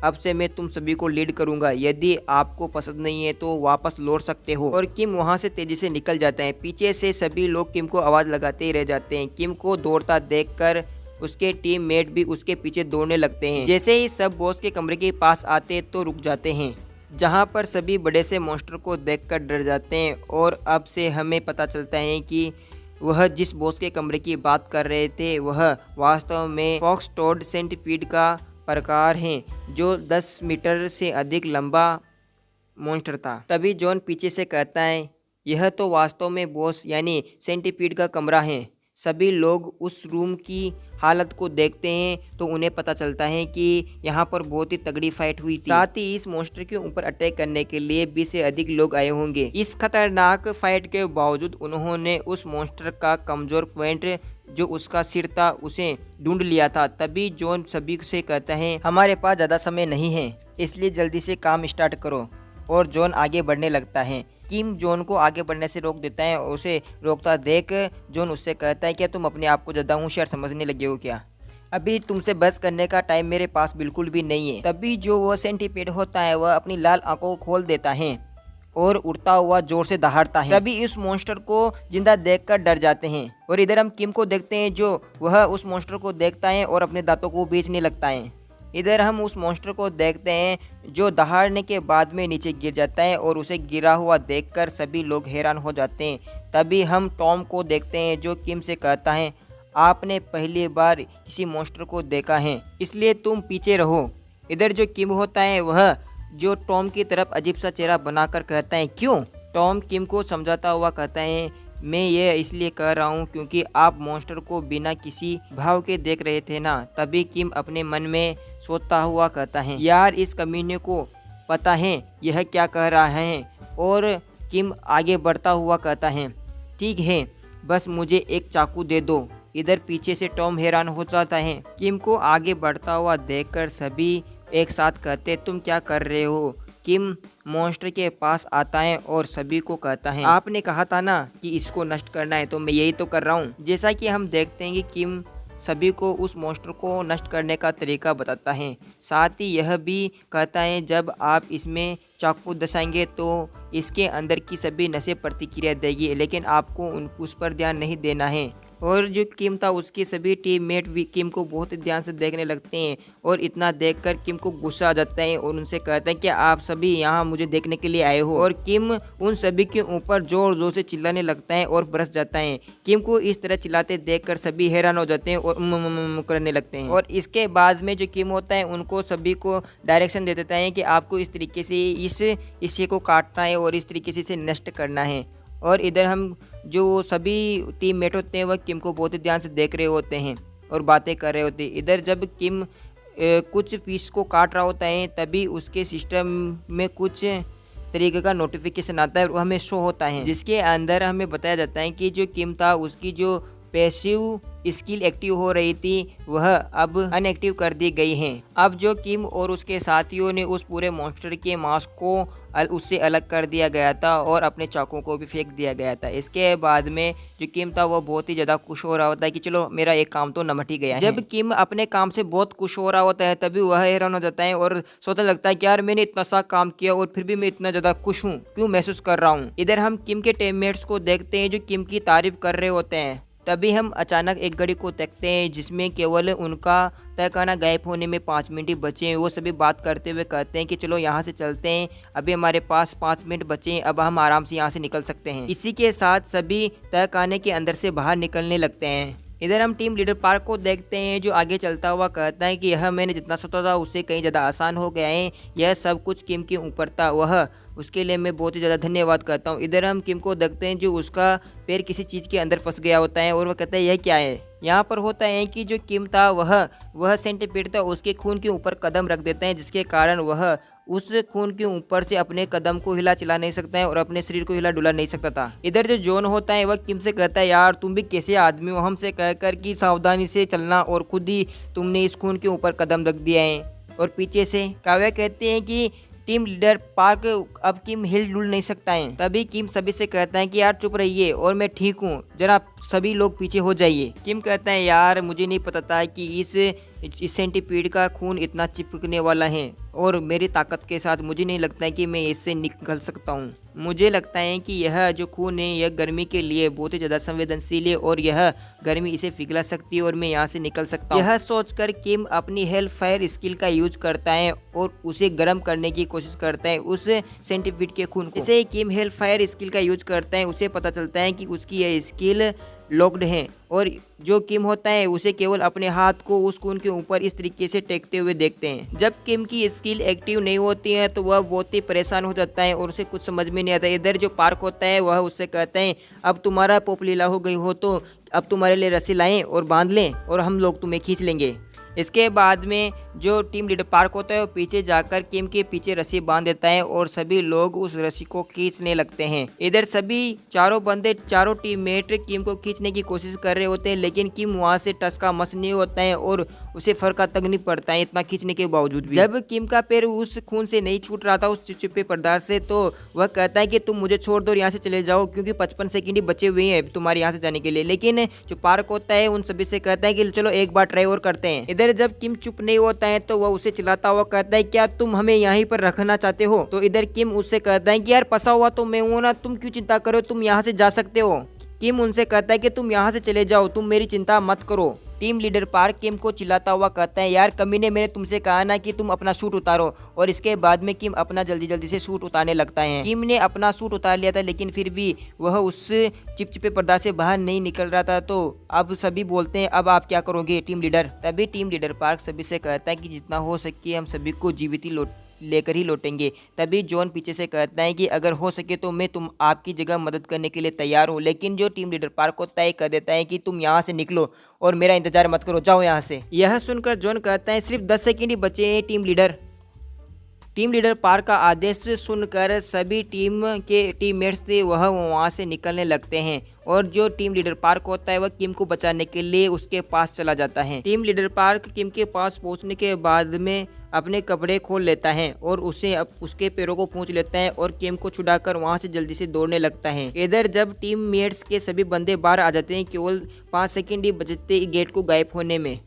अब से मैं तुम सभी को लीड करूंगा, यदि आपको पसंद नहीं है तो वापस लौट सकते हो। और किम वहां से तेजी से निकल जाता है। पीछे से सभी लोग किम को आवाज़ लगाते ही रह जाते हैं। किम को दौड़ता देखकर उसके टीममेट भी उसके पीछे दौड़ने लगते हैं। जैसे ही सब बॉस के कमरे के पास आते तो रुक जाते हैं, जहां पर सभी बड़े से मॉन्स्टर को देखकर डर जाते हैं। और अब से हमें पता चलता है कि वह जिस बॉस के कमरे की बात कर रहे थे वह वास्तव में फॉक्स टोड सेंटीपीड का प्रकार है जो 10 मीटर से अधिक लंबा मॉन्स्टर था। तभी जॉन पीछे से कहता है यह तो वास्तव में बॉस यानी सेंटीपीड का कमरा है सभी लोग उस रूम की हालत को देखते हैं तो उन्हें पता चलता है कि यहाँ पर बहुत ही तगड़ी फाइट हुई थी। साथ ही इस मॉन्स्टर के ऊपर अटैक करने के लिए 20 से अधिक लोग आए होंगे। इस खतरनाक फाइट के बावजूद उन्होंने उस मॉन्स्टर का कमजोर पॉइंट जो उसका सिर था उसे ढूंढ लिया था। तभी जॉन सभी से कहता है, हमारे पास ज़्यादा समय नहीं है, इसलिए जल्दी से काम स्टार्ट करो। और जॉन आगे बढ़ने लगता है। किम जॉन को आगे बढ़ने से रोक देता है और उसे रोकता देख जॉन उससे कहता है, क्या तुम अपने आप को ज़्यादा होशियार समझने लगे हो क्या? अभी तुमसे बहस करने का टाइम मेरे पास बिल्कुल भी नहीं है। तभी जो वो सेंटीपीड होता है वह अपनी लाल आंखों को खोल देता है और उड़ता हुआ जोर से दहाड़ता है। सभी इस मॉन्स्टर को जिंदा देखकर डर जाते हैं। और इधर हम किम को देखते हैं जो वह उस मॉन्स्टर को देखता है और अपने दांतों को बेचने लगता है। इधर हम उस मॉन्स्टर को देखते हैं जो दहाड़ने के बाद में नीचे गिर जाता है और उसे गिरा हुआ देखकर सभी लोग हैरान हो जाते हैं। तभी हम टॉम को देखते हैं जो किम से कहता है, आपने पहली बार किसी मॉन्स्टर को देखा है, इसलिए तुम पीछे रहो। इधर जो किम होता है वह जो टॉम की तरफ अजीब सा चेहरा बनाकर कहता है, क्यों? टॉम किम को समझाता हुआ कहता है, मैं ये इसलिए कह रहा हूँ क्योंकि आप मॉन्स्टर को बिना किसी भाव के देख रहे थे ना। तभी किम अपने मन में सोचता हुआ कहता है, यार इस कमीने को पता है यह क्या कह रहा है। और किम आगे बढ़ता हुआ कहता है, ठीक है, बस मुझे एक चाकू दे दो। इधर पीछे से टॉम हैरान हो जाता है। किम को आगे बढ़ता हुआ देखकर सभी एक साथ कहते, तुम क्या कर रहे हो? किम मॉन्स्टर के पास आता है और सभी को कहता है, आपने कहा था ना कि इसको नष्ट करना है, तो मैं यही तो कर रहा हूँ। जैसा कि हम देखते हैं कि किम सभी को उस मॉन्स्टर को नष्ट करने का तरीका बताता है। साथ ही यह भी कहता है, जब आप इसमें चाकू दसाएंगे तो इसके अंदर की सभी नसें प्रतिक्रिया देगी, लेकिन आपको उस पर ध्यान नहीं देना है। और जो किम था उसके सभी टीममेट भी किम को बहुत ध्यान से देखने लगते हैं और इतना देखकर किम को गुस्सा आ जाता है और उनसे कहता है कि आप सभी यहाँ मुझे देखने के लिए आए हो। और किम उन सभी के ऊपर जोर जोर से चिल्लाने लगता है और बरस जाता है। किम को इस तरह चिल्लाते देखकर सभी हैरान हो जाते हैं और करने लगते हैं। और इसके बाद में जो किम होता है उनको सभी को डायरेक्शन दे देता है कि आपको इस तरीके से इस हिस्से को काटना है और इस तरीके से इसे नष्ट करना है। और इधर हम जो सभी टीममेट होते हैं वह किम को बहुत ही ध्यान से देख रहे होते हैं और बातें कर रहे होते हैं। इधर जब किम कुछ पीस को काट रहा होता है तभी उसके सिस्टम में कुछ तरीके का नोटिफिकेशन आता है और वो हमें शो होता है, जिसके अंदर हमें बताया जाता है कि जो किम था उसकी जो पैसिव स्किल एक्टिव हो रही थी वह अब अनएक्टिव कर दी गई है। अब जो किम और उसके साथियों ने उस पूरे मॉन्स्टर के मास्क को उससे अलग कर दिया गया था और अपने चाकू को भी फेंक दिया गया था। इसके बाद में जो किम था वो बहुत ही ज़्यादा खुश हो रहा होता है कि चलो मेरा एक काम तो निपट ही गया है। जब किम अपने काम से बहुत खुश हो रहा होता है तभी वह हैरान हो जाता है और सोचने लगता है कि यार मैंने इतना सा काम किया और फिर भी मैं इतना ज़्यादा खुश हूँ क्यों महसूस कर रहा हूँ। इधर हम किम के टीममेट्स को देखते हैं जो किम की तारीफ कर रहे होते हैं। तभी हम अचानक एक घड़ी को देखते हैं जिसमें केवल उनका तहखाना गायब होने में 5 मिनट ही बचे हैं। वो सभी बात करते हुए कहते हैं कि चलो यहाँ से चलते हैं, अभी हमारे पास 5 मिनट बचे हैं, अब हम आराम से यहाँ से निकल सकते हैं। इसी के साथ सभी तहखाने के अंदर से बाहर निकलने लगते हैं। इधर हम टीम लीडर पार्क को देखते हैं जो आगे चलता हुआ कहता है कि यह मैंने जितना सोचा था उससे कहीं ज़्यादा आसान हो गया है, यह सब कुछ किम के ऊपर था, वह उसके लिए मैं बहुत ही ज़्यादा धन्यवाद करता हूँ। इधर हम किम को देखते हैं जो उसका पैर किसी चीज़ के अंदर फंस गया होता है और वह कहता है यह क्या है। यहाँ पर होता है कि जो किम था वह सेंटीपीड था, उसके खून के ऊपर कदम रख देता है जिसके कारण वह उस खून के ऊपर से अपने कदम को हिला चिला नहीं सकता है और अपने शरीर को हिला डुला नहीं सकता था। इधर जो जॉन होता है वह किम से कहता है, यार तुम भी कैसे आदमी हो, हमसे कहकर कि सावधानी से चलना और खुद ही तुमने इस खून के ऊपर कदम रख दिया है। और पीछे से काव्या कहते हैं कि टीम लीडर पार्क अब किम हिल डुल नहीं सकता है। तभी किम सभी से कहता है कि यार चुप रहिए और मैं ठीक हूँ, जरा सभी लोग पीछे हो जाइए। किम कहता है, यार मुझे नहीं पता था कि इस सेंटीपीड का खून इतना चिपकने वाला है और मेरी ताकत के साथ मुझे नहीं लगता है कि मैं इससे निकल सकता हूँ। मुझे लगता है कि यह जो खून है यह गर्मी के लिए बहुत ही ज़्यादा संवेदनशील है और यह गर्मी इसे पिघला सकती है और मैं यहाँ से निकल सकता हूँ। यह सोचकर किम अपनी हेल फायर स्किल का यूज करता है और उसे गर्म करने की कोशिश करता है उस सेंटीपीड के खून को। जैसे ही किम हेल फायर स्किल का यूज करता है उसे पता चलता है कि उसकी यह स्किल लॉक्ड हैं और जो किम होता है उसे केवल अपने हाथ को उस खून के ऊपर इस तरीके से टेकते हुए देखते हैं। जब किम की स्किल एक्टिव नहीं होती है तो वह बहुत ही परेशान हो जाता है और उसे कुछ समझ में नहीं आता। इधर जो पार्क होता है वह उससे कहता है अब तुम्हारा पोप लीला हो गई हो तो अब तुम्हारे लिए रस्सी लाएं और बांध लें और हम लोग तुम्हें खींच लेंगे। इसके बाद में जो टीम लीडर पार्क होता है वो पीछे जाकर किम के पीछे रस्सी बांध देता है और सभी लोग उस रस्सी को खींचने लगते हैं। इधर सभी चारों बंदे चारों टीममेट किम को खींचने की कोशिश कर रहे होते हैं, लेकिन किम वहां से टस का मस नहीं होता है और उसे फर्क तक नहीं पड़ता है इतना खींचने के बावजूद भी। जब किम का पैर उस खून से नहीं छूट रहा था उस चिपचिपे पदार्थ से, तो वह कहता है कि तुम मुझे छोड़ दो और यहाँ से चले जाओ क्योंकि 55 सेकंड ही बचे हुए हैं तुम्हारे यहाँ से जाने के लिए। लेकिन जो पार्क होता है उन सभी से कहता है कि चलो एक बार ट्राई और करते हैं। इधर जब किम चुप नहीं होता है तो वह उसे चिल्लाता हुआ कहता है क्या तुम हमें यहीं पर रखना चाहते हो? तो इधर किम उससे कहता है कि यार फंसा हुआ तो मैं हूं ना, तुम क्यों चिंता करो, तुम यहाँ से जा सकते हो। किम उनसे कहता है कि तुम यहाँ से चले जाओ, तुम मेरी चिंता मत करो। टीम लीडर पार्क किम को चिल्लाता हुआ कहता है यार कमीने, मैंने तुमसे कहा ना कि तुम अपना सूट उतारो। और इसके बाद में किम अपना जल्दी जल्दी से सूट उतारने लगता है। किम ने अपना सूट उतार लिया था लेकिन फिर भी वह उस चिपचिपे पर्दा से बाहर नहीं निकल रहा था। तो अब सभी बोलते हैं अब आप क्या करोगे टीम लीडर? तभी टीम लीडर पार्क सभी से कहता है कि जितना हो सके हम सभी को जीवित ही लेकर ही लौटेंगे। तभी जॉन पीछे से कहता है कि अगर हो सके तो मैं तुम आपकी जगह मदद करने के लिए तैयार हूँ। लेकिन जो टीम लीडर पार्क को तय कर देता है कि तुम यहाँ से निकलो और मेरा इंतजार मत करो, जाओ यहाँ से। यह सुनकर जॉन कहता है सिर्फ 10 सेकंड ही बचे हैं team leader. Team leader park का आदेश सुनकर सभी टीम के टीममेट्स थे वह वहाँ से निकलने लगते हैं और जो टीम लीडर पार्क होता है वह किम को बचाने के लिए उसके पास चला जाता है। टीम लीडर पार्क किम के पास पहुंचने के बाद में अपने कपड़े खोल लेता है और उसे उसके पैरों को पूंछ लेता है और किम को छुड़ाकर वहां से जल्दी से दौड़ने लगता है। इधर जब टीममेट्स के सभी बंदे बाहर आ जाते हैं केवल 5 सेकंड ही बचते गेट को गायब होने में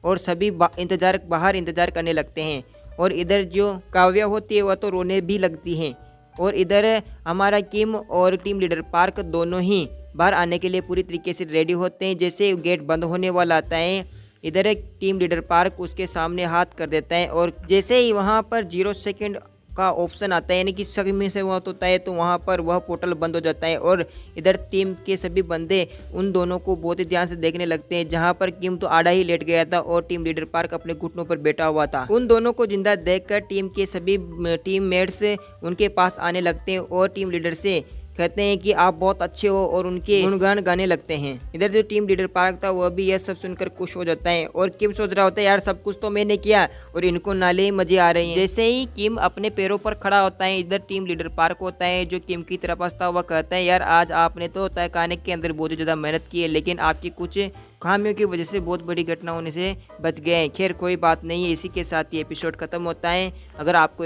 और सभी बाहर इंतजार करने लगते हैं। और इधर जो काव्या होती है वह तो रोने भी लगती है और इधर हमारा किम और टीम लीडर पार्क दोनों ही बाहर आने के लिए पूरी तरीके से रेडी होते हैं। जैसे गेट बंद होने वाला आता है इधर एक टीम लीडर पार्क उसके सामने हाथ कर देता है और जैसे ही वहां पर 0 सेकंड का ऑप्शन आता है यानी कि सभी में से वह होता है तो वहां पर वह पोर्टल बंद हो जाता है और इधर टीम के सभी बंदे उन दोनों को बहुत ही ध्यान से देखने लगते हैं। जहां पर किम तो आड़ा ही लेट गया था और टीम लीडर पार्क अपने घुटनों पर बैठा हुआ था। उन दोनों को जिंदा देखकर टीम के सभी टीममेट्स उनके पास आने लगते हैं और टीम लीडर से कहते हैं कि आप बहुत अच्छे हो और उनके गुणगान गाने लगते हैं। इधर जो टीम लीडर पार्क था वह भी यह सब सुनकर खुश हो जाता है और किम सोच रहा होता है यार सब कुछ तो मैंने किया और इनको नाले ही मजे आ रहे हैं। जैसे ही किम अपने पैरों पर खड़ा होता है इधर टीम लीडर पार्क होता है जो किम की तरफ हंसता हुआ कहता है यार आज आपने तो तहखाने के अंदर बहुत ज़्यादा मेहनत की है लेकिन आपकी कुछ खामियों की वजह से बहुत बड़ी घटना होने से बच गए। खैर कोई बात नहीं है, इसी के साथ ये एपिसोड खत्म होता है। अगर आपको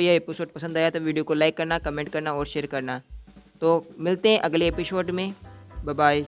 यह एपिसोड पसंद आया तो वीडियो को लाइक करना, कमेंट करना और शेयर करना। तो मिलते हैं अगले एपिसोड में। Bye bye.